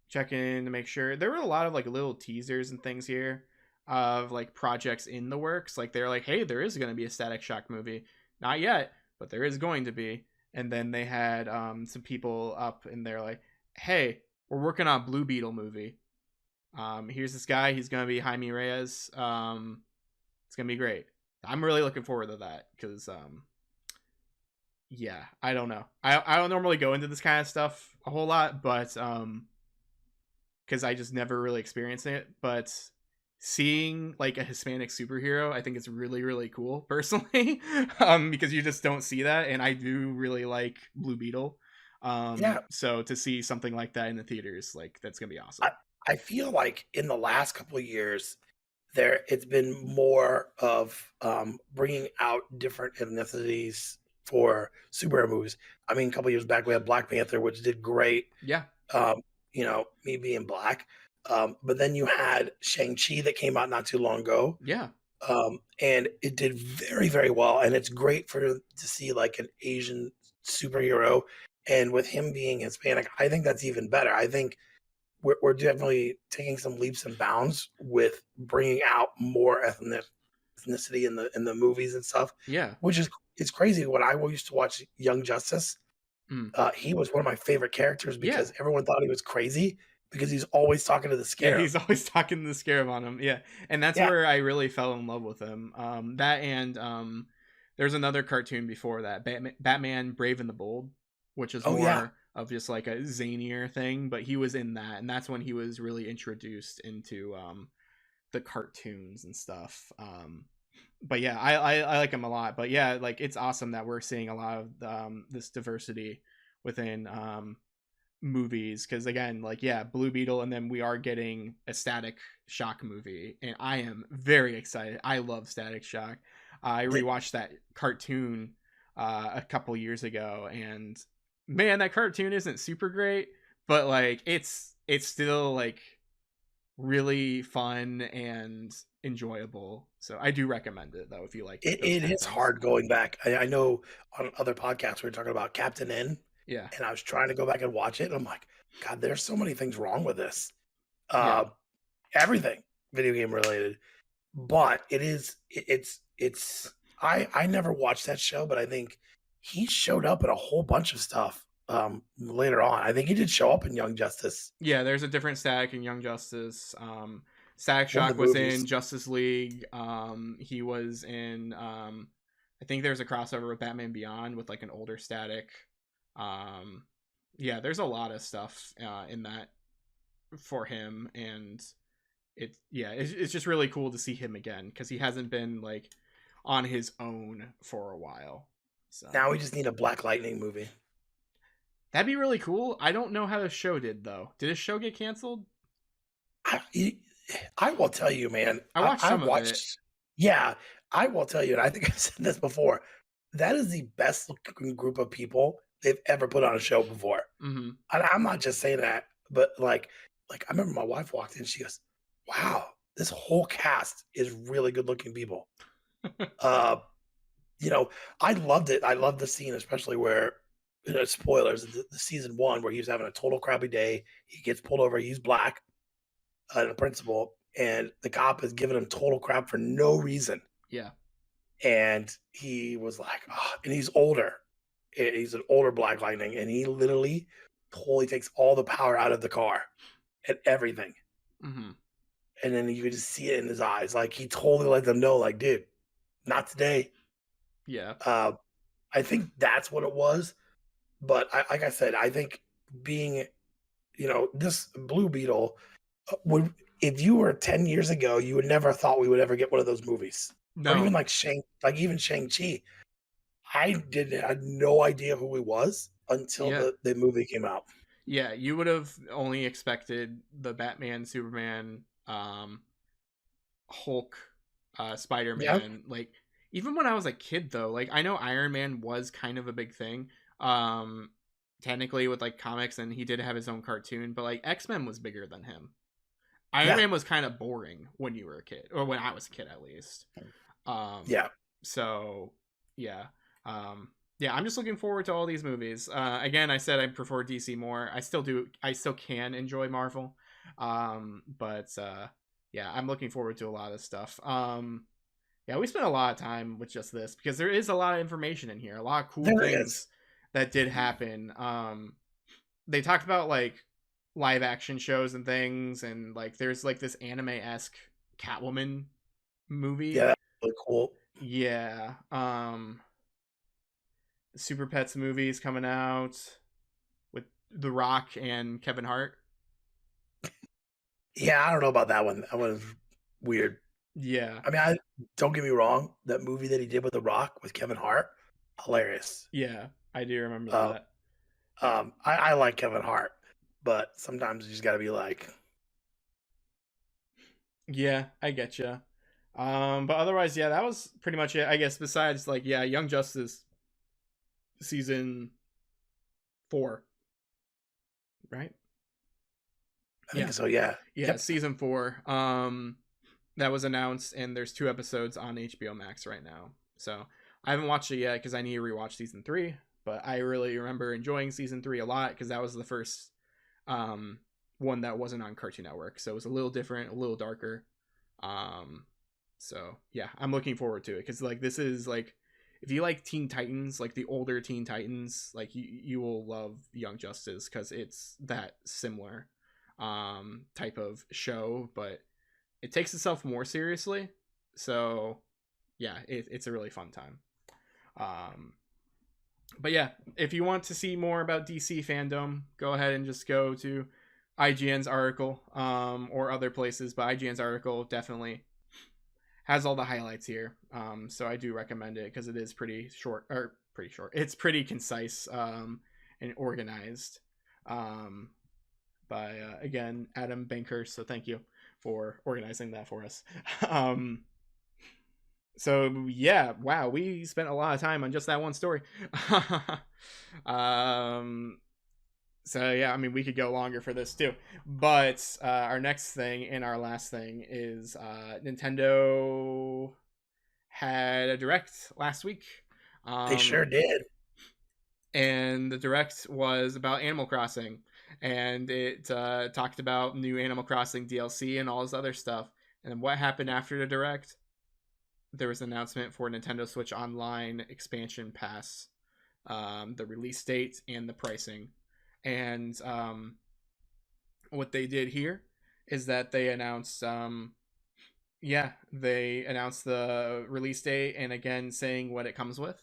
Check in to make sure. There were a lot of like little teasers and things here of like projects in the works. Like they're like, hey, there is going to be a Static Shock movie. Not yet, but there is going to be. And then they had some people up and they're like, hey, we're working on Blue Beetle movie. Here's this guy. He's going to be Jaime Reyes. It's going to be great. I'm really looking forward to that because yeah, I don't know. I don't normally go into this kind of stuff a whole lot, but because I just never really experienced it. But seeing like a Hispanic superhero, I think it's really really cool personally, because you just don't see that, and I do really like Blue Beetle. Yeah, So to see something like that in the theaters, like that's gonna be I, awesome. I feel like in the last couple of years, it's been more of bringing out different ethnicities for superhero movies. I mean, a couple of years back we had Black Panther, which did great. Yeah, Um, me being black. But then you had Shang-Chi that came out not too long ago. yeah, And it did very, very well. And it's great to see like an Asian superhero. And with him being Hispanic, I think that's even better. I think we're definitely taking some leaps and bounds with bringing out more ethnicity in the movies and stuff, yeah. which is it's crazy. When I used to watch Young Justice, Mm. he was one of my favorite characters Yeah, because everyone thought he was crazy because he's always talking to the yeah, scarab. he's always talking to the Scarab on him. Yeah, and that's Yeah. where I really fell in love with him. That and there's another cartoon before that, Batman Brave and the Bold, which is Oh yeah. more of just like a zanier thing. But he was in that, and that's when he was really introduced into the cartoons and stuff. But yeah, I like him a lot. But yeah, like it's awesome that we're seeing a lot of this diversity within movies, because again, like, yeah, Blue Beetle, and then we are getting a Static Shock movie, and I am very excited. I love Static Shock. I rewatched that cartoon a couple years ago, and man, that cartoon isn't super great, but like it's still like really fun and enjoyable. So I do recommend it though if you like those It kind of is things. hard going back. I know on other podcasts we were talking about Captain N, Yeah, and I was trying to go back and watch it, and I'm like, God, there's so many things wrong with this. yeah, Uh, everything video game related, but it's I never watched that show, but I think he showed up in a whole bunch of stuff later on. I think he did show up in Young Justice, yeah. There's a different Static in Young Justice. Static one of Shock the was movies. in Justice League. He was in. I think there's a crossover with Batman Beyond with like an older Static. Um, yeah, there's a lot of stuff in that for him, and it's just really cool to see him again because he hasn't been like on his own for a while. So Now we just need a Black Lightning movie. that'd be really cool. I don't know how the show did though. Did his show get canceled? I, I will tell you, man. I watched I some of it. watched. Yeah, I will tell you, and I think I've said this before. That is the best looking group of people they've ever put on a show before. Mm-hmm. And I'm not just saying that, but like I remember my wife walked in. She goes, "Wow, this whole cast is really good looking people." Uh, you know, I loved it. I loved the scene, especially where, spoilers, the season one where he was having a total crappy day. He gets pulled over. He's black, the principal, and the cop is giving him total crap for no reason. Yeah. And he was like, oh, and he's older. He's an older Black Lightning, and he literally totally takes all the power out of the car and everything. Mm-hmm. And then you could just see it in his eyes. Like he totally let them know, like, dude, not today. Yeah. I think that's what it was. But like I said, I think being, this Blue Beetle would, if you were 10 years ago, you would never thought we would ever get one of those movies. Or even No. like even Shang-Chi. Had no idea who he was until Yeah. the movie came out. Yeah. You would have only expected the Batman, Superman, Hulk, Yeah, Spider-Man. Like even when I was a kid though, like I know Iron Man was kind of a big thing. Technically with like comics, and he did have his own cartoon, but like X-Men was bigger than him. Iron yeah, Man was kind of boring when you were a kid, or when I was a kid at least. yeah. So yeah. Yeah, I'm just looking forward to all these movies. Again, I said I prefer DC more. I still do. I still can enjoy Marvel. But yeah, I'm looking forward to a lot of stuff. Yeah, we spent a lot of time with just this because there is a lot of information in here, a lot of cool There is. things that did happen. They talked about like live action shows and things, and like there's like this anime-esque Catwoman movie. Yeah, that's really cool. Yeah. Super Pets movies coming out with The Rock and Kevin Hart. Yeah, I don't know about that one. That one was weird. Yeah. I mean, don't get me wrong. That movie that he did with The Rock with Kevin Hart, hilarious. Yeah, I do remember Uh, that. I like Kevin Hart, but sometimes you just got to be like, Yeah, I get you. But otherwise, yeah, that was pretty much it. I guess besides like, yeah, Young Justice season 4, right? I Yeah, think so. Yeah. yeah, Yep. season 4. That was announced, and there's 2 episodes on HBO Max right now. So I haven't watched it yet because I need to rewatch season 3. But I really remember enjoying season 3 a lot because that was the first one that wasn't on Cartoon Network, so it was a little different, a little darker. So yeah, I'm looking forward to it because like this is like, if you like Teen Titans, like the older Teen Titans, like you will love Young Justice because it's that similar type of show, but it takes itself more seriously. So yeah, it's a really fun time. But yeah, if you want to see more about DC FanDome, go ahead and just go to IGN's article, or other places, but IGN's article definitely has all the highlights here. So I do recommend it because it is pretty short, or pretty short. It's pretty concise, and organized. Um, by again Adam Bankhurst. So thank you for organizing that for us. um, so yeah, wow, we spent a lot of time on just that one story. um, so yeah, I mean, we could go longer for this too, but our next thing and our last thing is Nintendo had a direct last week. They sure did. And the direct was about Animal Crossing, and it talked about new Animal Crossing DLC and all this other stuff. And what happened after the direct? There was an announcement for Nintendo Switch Online expansion pass, the release date and the pricing. And what they did here is that they announced, they announced the release date and again saying what it comes with.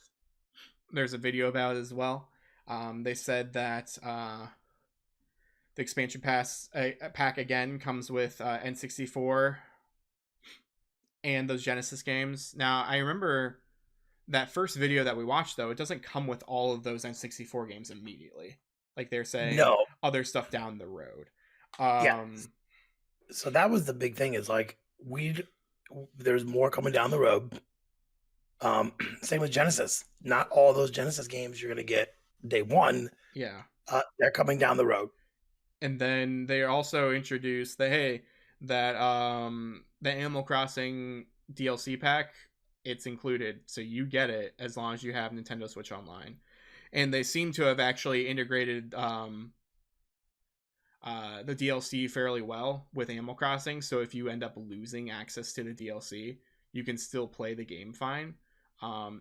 There's a video about it as well. They said that the expansion pass pack again comes with N64 and those Genesis games. Now, I remember that first video that we watched, though, it doesn't come with all of those N64 games immediately. Like they're saying No. other stuff down the road. Yeah. So that was the big thing, is like there's more coming down the road. Same with Genesis. Not all those Genesis games you're going to get day one. Yeah. They're coming down the road. And then they also introduced that the Animal Crossing DLC pack, it's included, so you get it as long as you have Nintendo Switch Online. And they seem to have actually integrated the DLC fairly well with Animal Crossing, so if you end up losing access to the DLC, you can still play the game fine.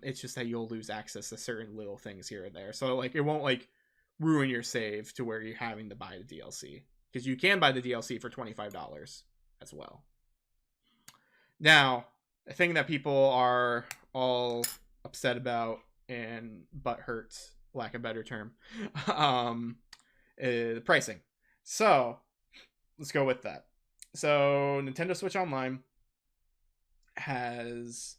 It's just that you'll lose access to certain little things here and there. So like it won't like ruin your save to where you're having to buy the DLC, because you can buy the DLC for $25 as well. Now, a thing that people are all upset about and butt hurts, lack of a better term, is the pricing. So let's go with that. So Nintendo Switch Online has,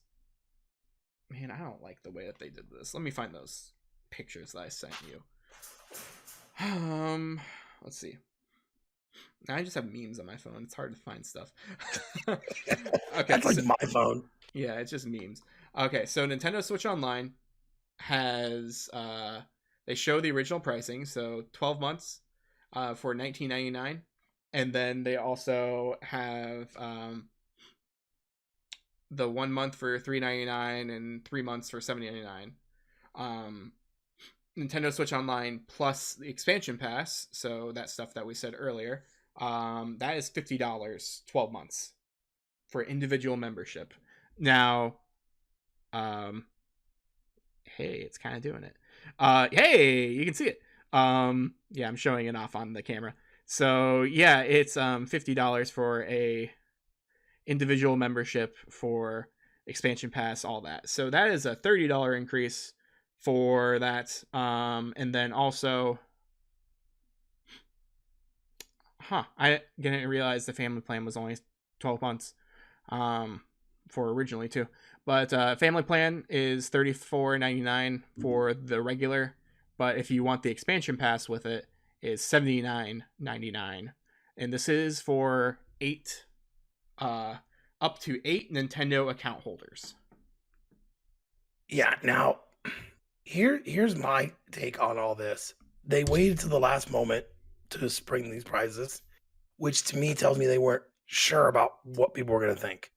man, I don't like the way that they did this. Let me find those pictures that I sent you. Let's see. Now I just have memes on my phone. It's hard to find stuff. Okay, that's like my phone. Yeah, it's just memes. Okay, so Nintendo Switch Online has they show the original pricing, so 12 months for $19.99, and then they also have the 1 month for $3.99 and 3 months for $7.99. Nintendo Switch Online plus the expansion pass, so that stuff that we said earlier, that is $50 12 months for individual membership. Now, hey, it's kind of doing it. Hey, you can see it. Yeah, I'm showing it off on the camera. So yeah, it's $50 for a individual membership for expansion pass, all that. So that is a $30 increase for that. And then also, I didn't realize the family plan was only 12 months for originally too. But family plan is $34.99 for the regular, but if you want the expansion pass with it, is $79.99. And this is for up to 8 Nintendo account holders. Yeah, now here's my take on all this. They waited to the last moment to spring these prizes, which to me tells me they weren't sure about what people were going to think.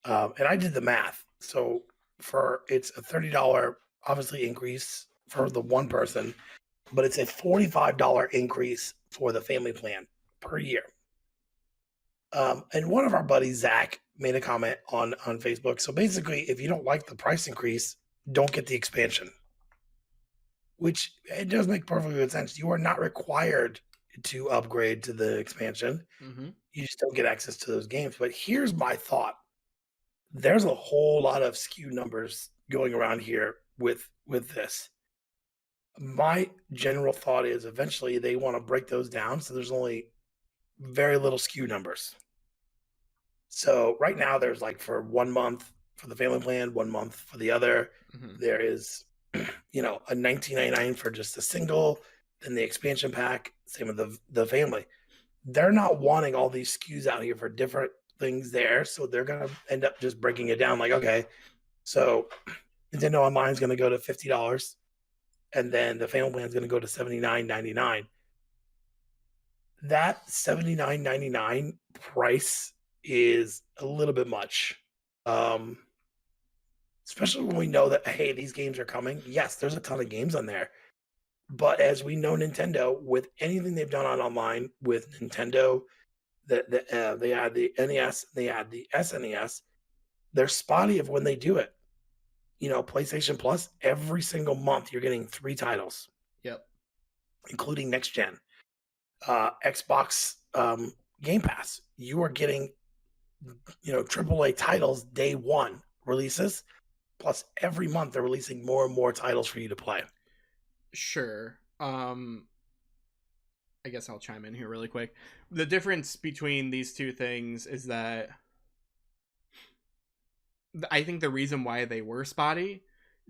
And I did the math. So it's a $30 obviously increase for the one person, but it's a $45 increase for the family plan per year. And one of our buddies, Zach, made a comment on Facebook. So basically, if you don't like the price increase, don't get the expansion. Which it does make perfectly good sense. You are not required to upgrade to the expansion. Mm-hmm. You just don't get access to those games. But here's my thought. There's a whole lot of SKU numbers going around here with this. My general thought is eventually they want to break those down. So there's only very little SKU numbers. So right now there's like for 1 month for the family plan, 1 month for the other. Hmm. There is, a 19.99 for just a single, then the expansion pack, same with the family. They're not wanting all these SKUs out here for different things there. So they're gonna end up just breaking it down like, okay, so Nintendo Online is gonna go to $50 and then the family plan is gonna go to 79.99. That 79.99 price is a little bit much. Um, Especially when we know that, hey, these games are coming. Yes, there's a ton of games on there. But as we know, Nintendo, with anything they've done on online with Nintendo, they had the NES, they had the SNES, they're spotty of when they do it. PlayStation Plus, every single month you're getting 3 titles, Yep. including next gen. Xbox Game Pass, you are getting AAA titles day one releases. Plus, every month they're releasing more and more titles for you to play. Sure. I guess I'll chime in here really quick. The difference between these two things is that I think the reason why they were spotty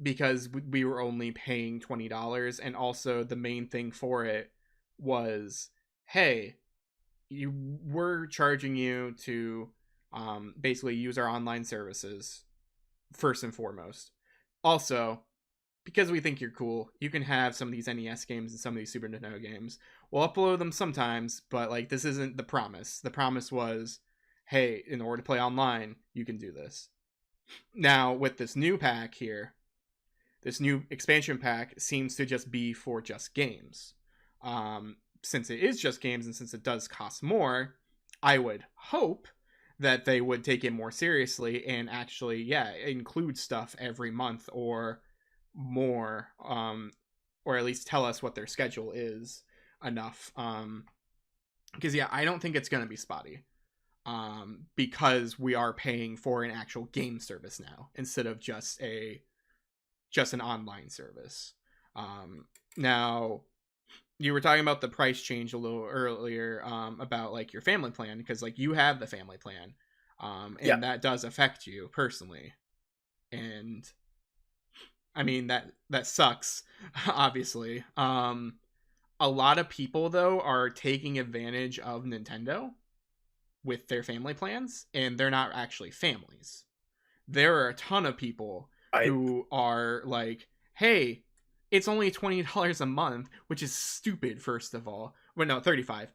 because we were only paying $20, and also the main thing for it was, hey, we're charging you to basically use our online services first and foremost. Also, because we think you're cool, you can have some of these NES games and some of these Super Nintendo games. We'll upload them sometimes, but like this isn't the promise. The promise was, hey, in order to play online, you can do this. Now, with this new pack here, this new expansion pack seems to just be for just games. Since it is just games and since it does cost more, I would hope that they would take it more seriously and actually, yeah, include stuff every month or more, or at least tell us what their schedule is enough. Because yeah, I don't think it's gonna be spotty. Because we are paying for an actual game service now instead of just an online service. Now, you were talking about the price change a little earlier, about like your family plan, because like you have the family plan, Yeah, and that does affect you personally. And I mean that sucks, obviously. A lot of people though are taking advantage of Nintendo with their family plans, and they're not actually families. There are a ton of people I who are like, hey, it's only $20 a month, which is stupid, first of all. Well, no, 35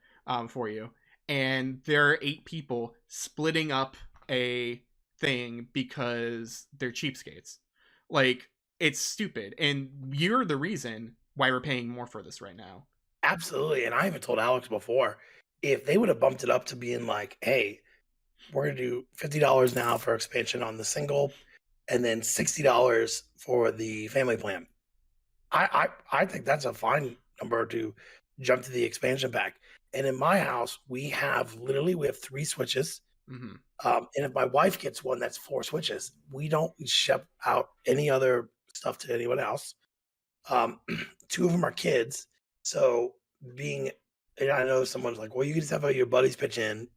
for you. And there are 8 people splitting up a thing because they're cheapskates. Like, it's stupid. And you're the reason why we're paying more for this right now. absolutely. And I even told Alex before, if they would have bumped it up to being like, hey, we're gonna do $50 now for expansion on the single, and then $60 for the family plan. I think that's a fine number to jump to the expansion pack. And in my house, we have 3 switches. Mm-hmm. And if my wife gets one, that's 4 switches. We don't ship out any other stuff to anyone else. 2 of them are kids. So being, and I know someone's like, well, you can just have your buddies pitch in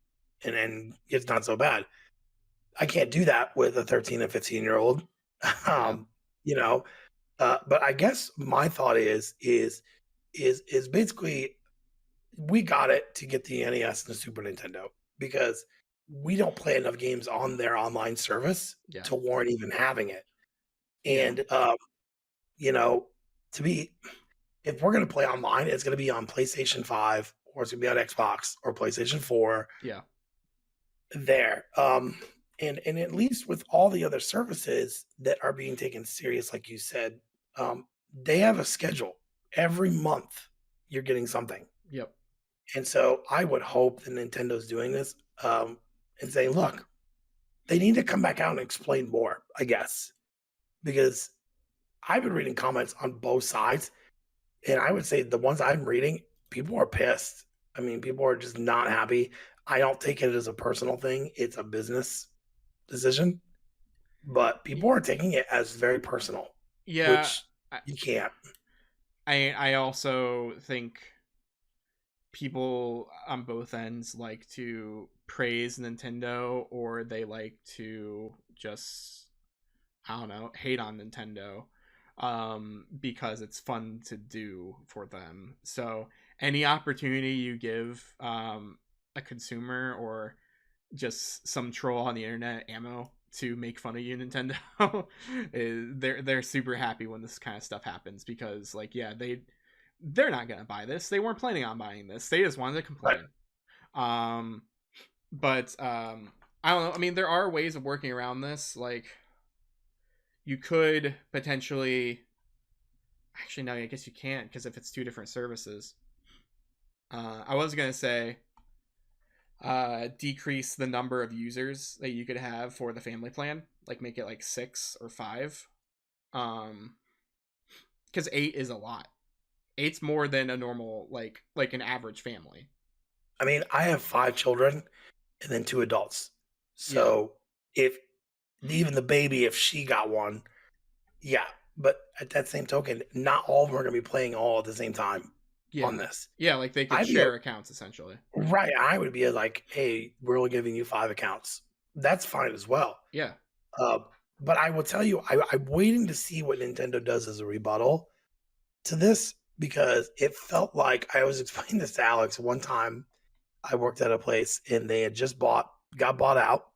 and then it's not so bad. I can't do that with a 13 and 15-year-old. Yeah. Um, you know, but I guess my thought is basically we got it to get the NES and the Super Nintendo because we don't play enough games on their online service Yeah. to warrant even having it. Yeah. And you know, to be if we're gonna play online, it's gonna be on PlayStation 5 or it's gonna be on Xbox or PlayStation 4 Yeah. there. And at least with all the other services that are being taken serious, like you said, they have a schedule. Every month you're getting something. Yep. And so I would hope that Nintendo's doing this, and saying, look, they need to come back out and explain more, I guess, because I've been reading comments on both sides. And I would say the ones I'm reading, people are pissed. I mean, people are just not happy. I don't take it as a personal thing, it's a business decision, but Y- people are taking it as very personal, Yeah. which you can't. I also think people on both ends like to praise Nintendo, or they like to just, I don't know, hate on Nintendo, because it's fun to do for them. So any opportunity you give a consumer or just some troll on the internet ammo to make fun of you, Nintendo, they're super happy when this kind of stuff happens, because like, yeah, they're not gonna buy this. They weren't planning on buying this. They just wanted to Right. complain. Um, but I don't know. I mean, there are ways of working around this. Like, you could potentially, actually, no, I guess you can't, because if it's two different services. I was gonna say decrease the number of users that you could have for the family plan, like make it like 6 or 5, because 8 is a lot. 8's more than a normal, like an average family. I mean, I have 5 children and then 2 adults. Yeah, So if even the baby, if she got one, yeah. But at that same token, not all of them are going to be playing all at the same time on yeah, this. yeah, like they could I'd be share accounts essentially. right. I would be like, hey, we're only giving you 5 accounts. That's fine as well. Yeah, Uh, but I will tell you, I'm waiting to see what Nintendo does as a rebuttal to this, because it felt like I was explaining this to Alex one time. I worked at a place and they had just got bought out,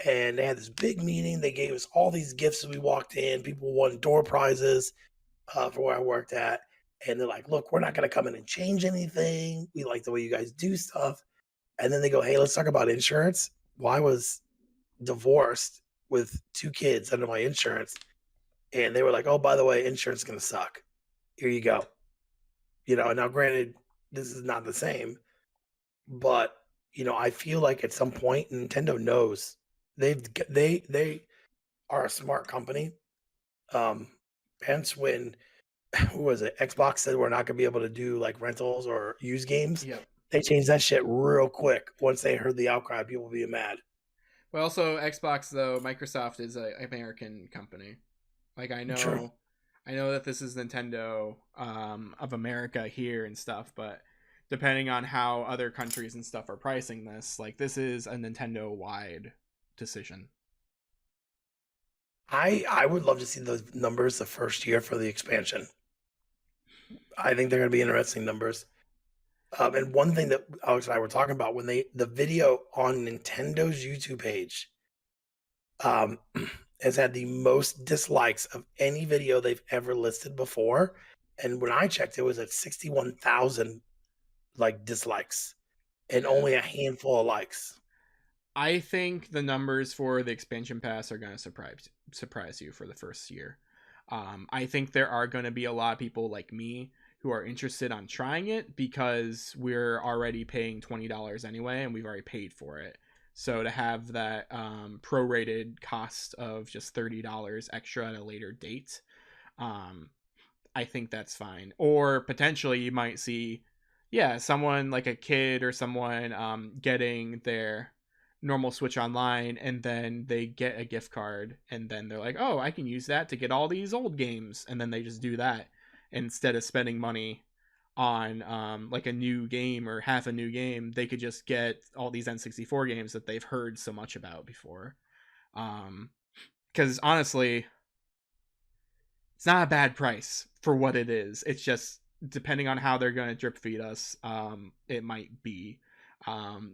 and they had this big meeting. They gave us all these gifts as we walked in. People won door prizes for where I worked at. And they're like, look, we're not going to come in and change anything. We like the way you guys do stuff. And then they go, hey, let's talk about insurance. Well, I was divorced with 2 kids under my insurance. And they were like, oh, by the way, insurance is going to suck. Here you go. And now granted, this is not the same, but I feel like at some point Nintendo knows they are a smart company. Um, hence when who was it? Xbox said we're not gonna be able to do like rentals or use games. yep. They changed that shit real quick once they heard the outcry, people being mad. But also Xbox, though, Microsoft is a American company. Like, True. I know that this is Nintendo of America here and stuff, but depending on how other countries and stuff are pricing this, like, this is a Nintendo wide decision. I would love to see those numbers the first year for the expansion. I think they're gonna be interesting numbers. And one thing that Alex and I were talking about when the video on Nintendo's YouTube page um, has had the most dislikes of any video they've ever listed before. And when I checked, it was at 61,000 like dislikes and Yeah. only a handful of likes. I think the numbers for the expansion pass are going to surprise you for the first year. I think there are going to be a lot of people like me who are interested on trying it, because we're already paying $20 anyway, and we've already paid for it. So to have that prorated cost of just $30 extra at a later date, I think that's fine. Or potentially you might see, yeah, someone like a kid or someone getting their normal Switch Online, and then they get a gift card, and then they're like, oh, I can use that to get all these old games, and then they just do that instead of spending money on like a new game or half a new game. They could just get all these N64 games that they've heard so much about before. Because honestly, it's not a bad price for what it is. It's just depending on how they're going to drip feed us, it might be.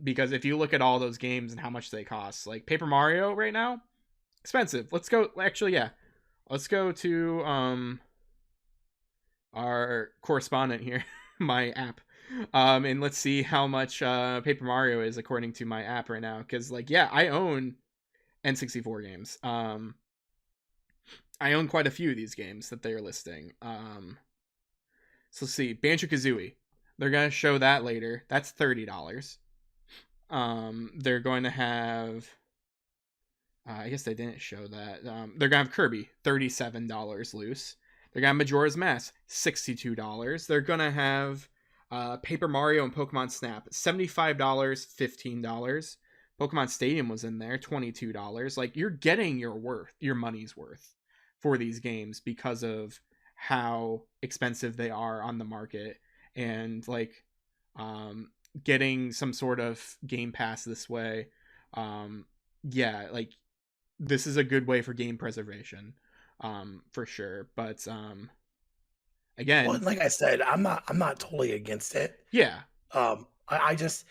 Because if you look at all those games and how much they cost, like Paper Mario right now, expensive. Let's go. Actually, yeah, let's go to our correspondent here, my app, and let's see how much Paper Mario is according to my app right now. Because like, yeah, I own N64 games. I own quite a few of these games that they're listing. So let's see, Banjo-Kazooie. They're gonna show that later. That's $30. They're going to have. I guess they didn't show that. They're gonna have Kirby, $37 loose. They're gonna have Majora's Mask, $62. They're gonna have Paper Mario and Pokemon Snap, $75, $15. Pokemon Stadium was in there, $22. Like, you're getting your money's worth for these games because of how expensive they are on the market. And like Getting some sort of Game Pass this way, yeah, like this is a good way for game preservation, for sure. But Well, again, and like I said, I'm not totally against it. yeah, I just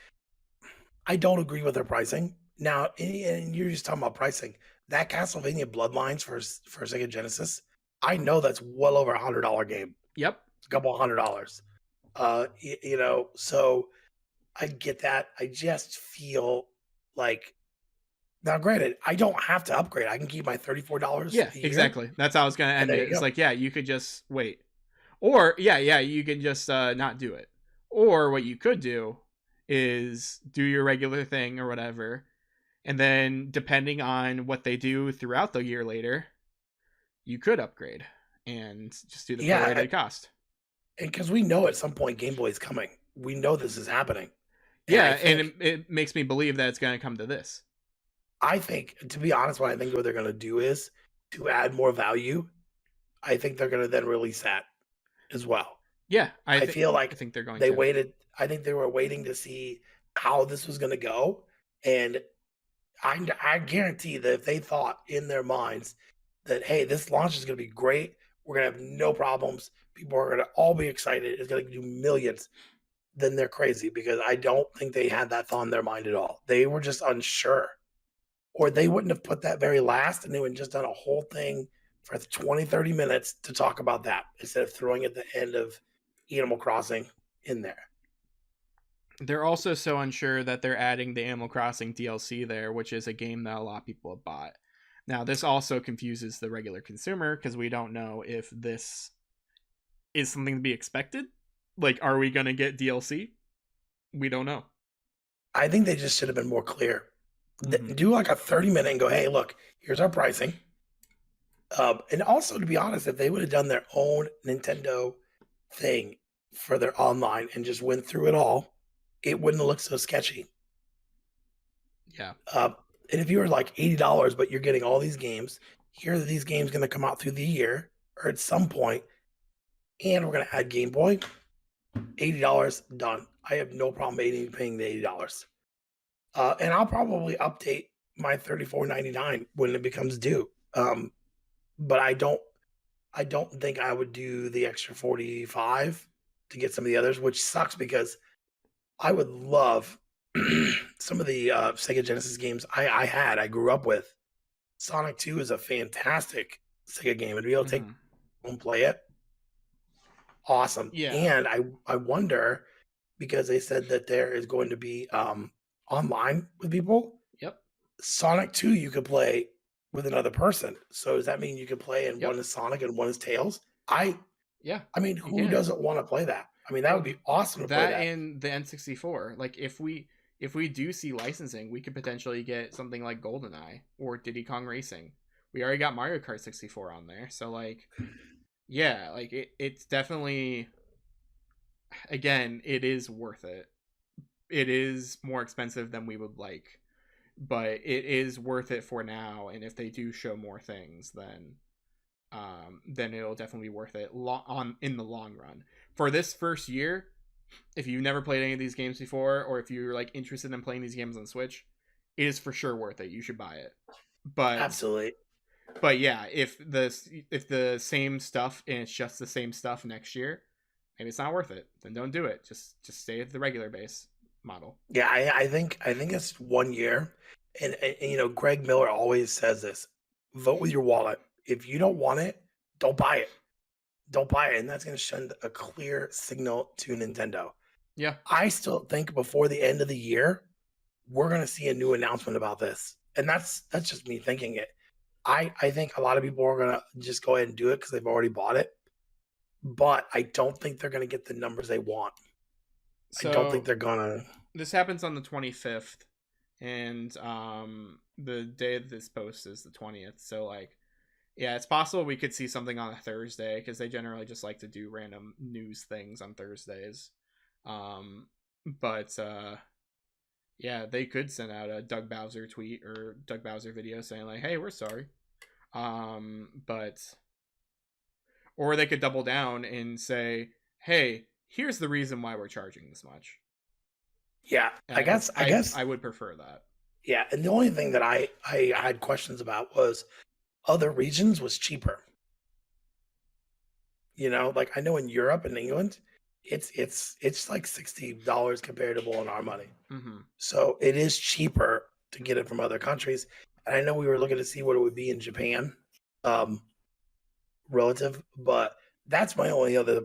I don't agree with their pricing. Now, and you're just talking about pricing. That Castlevania Bloodlines for Sega Genesis, I know that's well over $100 game. yep, It's a couple $100. So I get that. I just feel like now, granted, I don't have to upgrade. I can keep my $34 yeah, a year, exactly. That's how I was gonna and end there it. you It's go. like, yeah, you could just wait, or yeah, you can just not do it. Or what you could do is do your regular thing or whatever, and then depending on what they do throughout the year later, you could upgrade and just do the Yeah, prorated cost. and because we know at some point Game Boy is coming. We know this is happening, and Yeah, and it makes me believe that it's going to come to this. I think, to be honest, what I think what they're going to do is to add more value. I think they're going to then release that as well. Yeah, I feel I like think they're going they to. waited. I think they were waiting to see how this was going to go, and I guarantee that if they thought in their minds that, hey, this launch is going to be great, we're going to have no problems, people are going to all be excited, it's going to do millions, then they're crazy, because I don't think they had that thought in their mind at all. They were just unsure, or they wouldn't have put that very last, and they would have just done a whole thing for 20, 30 minutes to talk about that instead of throwing at the end of Animal Crossing in there. They're also so unsure that they're adding the Animal Crossing DLC there, which is a game that a lot of people have bought. Now, this also confuses the regular consumer because we don't know if this is something to be expected. Like, are we going to get DLC? We don't know. I think they just should have been more clear. Mm-hmm. Do like a 30-minute and go, hey, look, here's our pricing. And also, to be honest, if they would have done their own Nintendo thing for their online and just went through it all, it wouldn't have looked so sketchy. Yeah. And if you were like $80, but you're getting all these games, here are these games going to come out through the year or at some point, and we're going to add Game Boy, $80, done. I have no problem paying the $80. And I'll probably update my $34.99 when it becomes due. But I don't think I would do the extra 45 to get some of the others, which sucks because I would love some of the Sega Genesis games I grew up with. Sonic 2 is a fantastic Sega game, and to be able to take Mm-hmm. and play it, awesome. Yeah. And I wonder, because they said that there is going to be online with people. Yep. Sonic 2 you could play with another person. So does that mean you could play and Yep. one is Sonic and one is Tails? Yeah. I mean, You who can. doesn't want to play that? I mean, that would be awesome to play That that. and the N64. Like, if we do see licensing, we could potentially get something like GoldenEye or Diddy Kong Racing. We already got Mario Kart 64 on there, so like, yeah, like it's definitely, again, it is worth it. It is more expensive than we would like, but it is worth it for now. And if they do show more things, then it'll definitely be worth it in the long run. For this first year, if you've never played any of these games before, or if you're like interested in playing these games on Switch, it is for sure worth it. You should buy it. But Absolutely. yeah, if the same stuff and it's just the same stuff next year, maybe it's not worth it. Then don't do it. Just stay at the regular base model. Yeah, I think it's 1 year, and Greg Miller always says this: vote with your wallet. If you don't want it, don't buy it. Don't buy it, and that's going to send a clear signal to Nintendo. Yeah. I still think before the end of the year, we're going to see a new announcement about this, and that's just me thinking it. I think a lot of people are going to just go ahead and do it because they've already bought it, but I don't think they're going to get the numbers they want. I don't think So they're going to. this happens on the 25th, and the day of this post is the 20th. So like, yeah, it's possible we could see something on a Thursday because they generally just like to do random news things on Thursdays. But yeah, they could send out a Doug Bowser tweet or Doug Bowser video saying like, "Hey, we're sorry." But or they could double down and say, "Hey, here's the reason why we're charging this much." Yeah, And I guess. I guess. I would prefer that. Yeah, and the only thing that I had questions about was other regions was cheaper. You know, like I know in Europe and England, it's like $60 comparable in our money. Mm-hmm. So it is cheaper to get it from other countries. And I know we were looking to see what it would be in Japan, um, relative, but that's my only other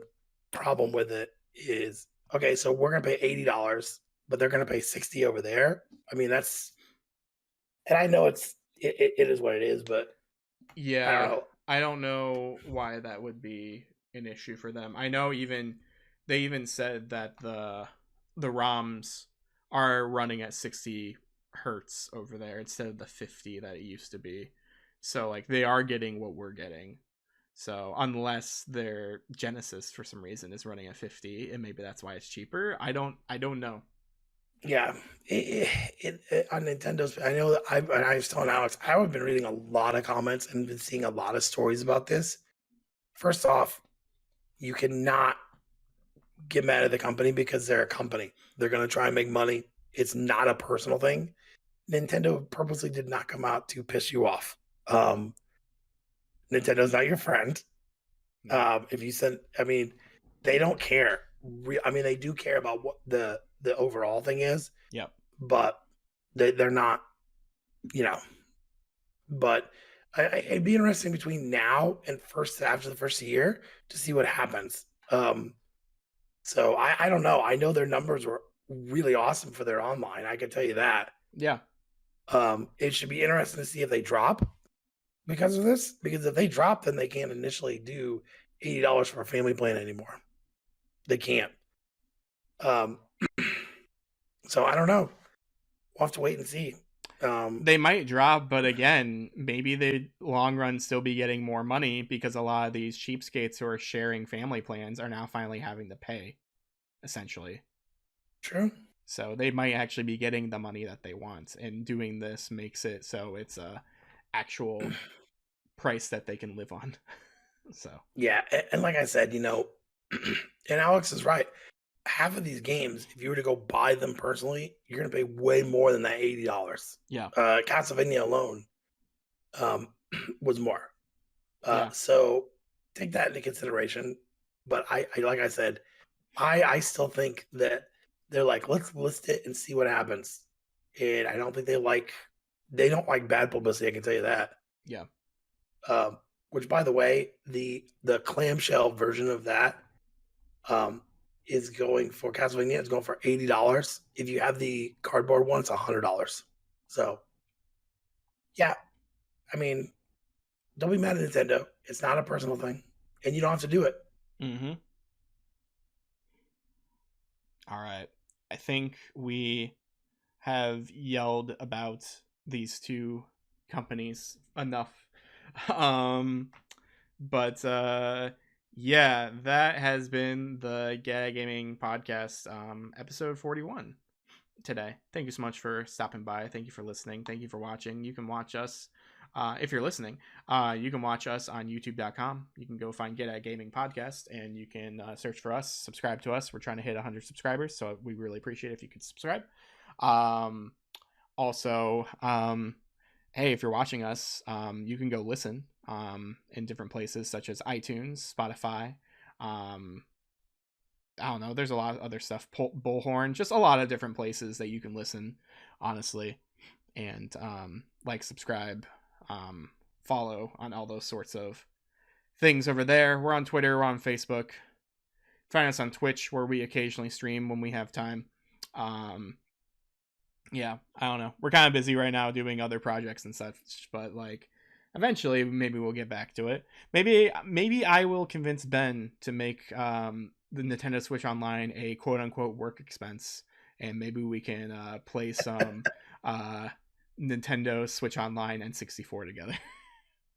problem with it is okay, so we're gonna pay $80, but they're gonna pay 60 over there. I mean, that's and I know it is what it is, but I don't Yeah, know. I don't know why that would be an issue for them. I know they even said that the ROMs are running at 60 hertz over there instead of the 50 that it used to be. So like they are getting what we're getting. So unless their Genesis for some reason is running at 50 and maybe that's why it's cheaper, I don't know. Yeah, on Nintendo's. I know that I was telling Alex, I've been reading a lot of comments and been seeing a lot of stories about this. First off, you cannot get mad at the company because they're a company. They're going to try and make money. It's not a personal thing. Nintendo purposely did not come out to piss you off. Um, Nintendo's not your friend. No. If you send, I mean, they don't care. I mean, they do care about what the overall thing is, Yep. but they're not, you know. But it'd be interesting between now and first after the first year to see what happens. So I don't know. I know their numbers were really awesome for their online. I can tell you that. Yeah. It should be interesting to see if they drop because of this. Because if they drop, then they can't initially do $80 for a family plan anymore. They can't. Um, so I don't know. We'll have to wait and see. They might drop, but again, maybe they long run still be getting more money because a lot of these cheapskates who are sharing family plans are now finally having to pay, essentially. True. So they might actually be getting the money that they want, and doing this makes it so it's a actual price that they can live on. So Yeah, and like I said, and Alex is right. Half of these games, if you were to go buy them personally, you're going to pay way more than that $80. yeah, Castlevania alone um, was more. yeah, So take that into consideration. But I like I said, I still think that they're like, let's list it and see what happens. And I don't think they don't like bad publicity. I can tell you that. yeah. Um, which, by the way, the clamshell version of that um, is going for Castlevania. It's going for $80. If you have the cardboard one, it's $100. So, yeah, I mean, don't be mad at Nintendo. It's not a personal thing, and you don't have to do it. Mm-hmm. All right. I think we have yelled about these two companies enough. Um, but yeah, that has been the Get Gaming Podcast, episode 41 today. Thank you so much for stopping by. Thank you for listening. Thank you for watching. You can watch us, if you're listening, you can watch us on youtube.com. You can go find Get At Gaming Podcast and you can search for us, subscribe to us. We're trying to hit 100 subscribers, so we really appreciate it if you could subscribe. Um, also, hey, if you're watching us, you can go listen in different places such as iTunes, Spotify. I don't know. There's a lot of other stuff. Bullhorn, just a lot of different places that you can listen, honestly, and like, subscribe, follow on all those sorts of things over there. We're on Twitter. We're on Facebook. Find us on Twitch, where we occasionally stream when we have time. Yeah, I don't know. We're kind of busy right now doing other projects and such, but like eventually maybe we'll get back to it. Maybe I will convince Ben to make the Nintendo Switch Online a quote unquote work expense, and maybe we can play some Nintendo Switch Online N64 together.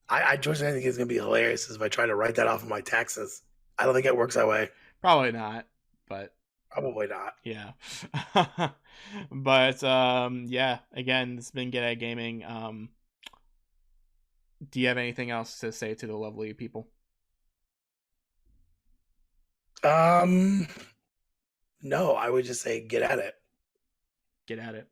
I think it's gonna be hilarious is if I try to write that off of my taxes. I don't think it works that way. Probably not, but Probably not. yeah. But yeah, again, this has been Get At Gaming. Do you have anything else to say to the lovely people? No, I would just say get at it. get at it.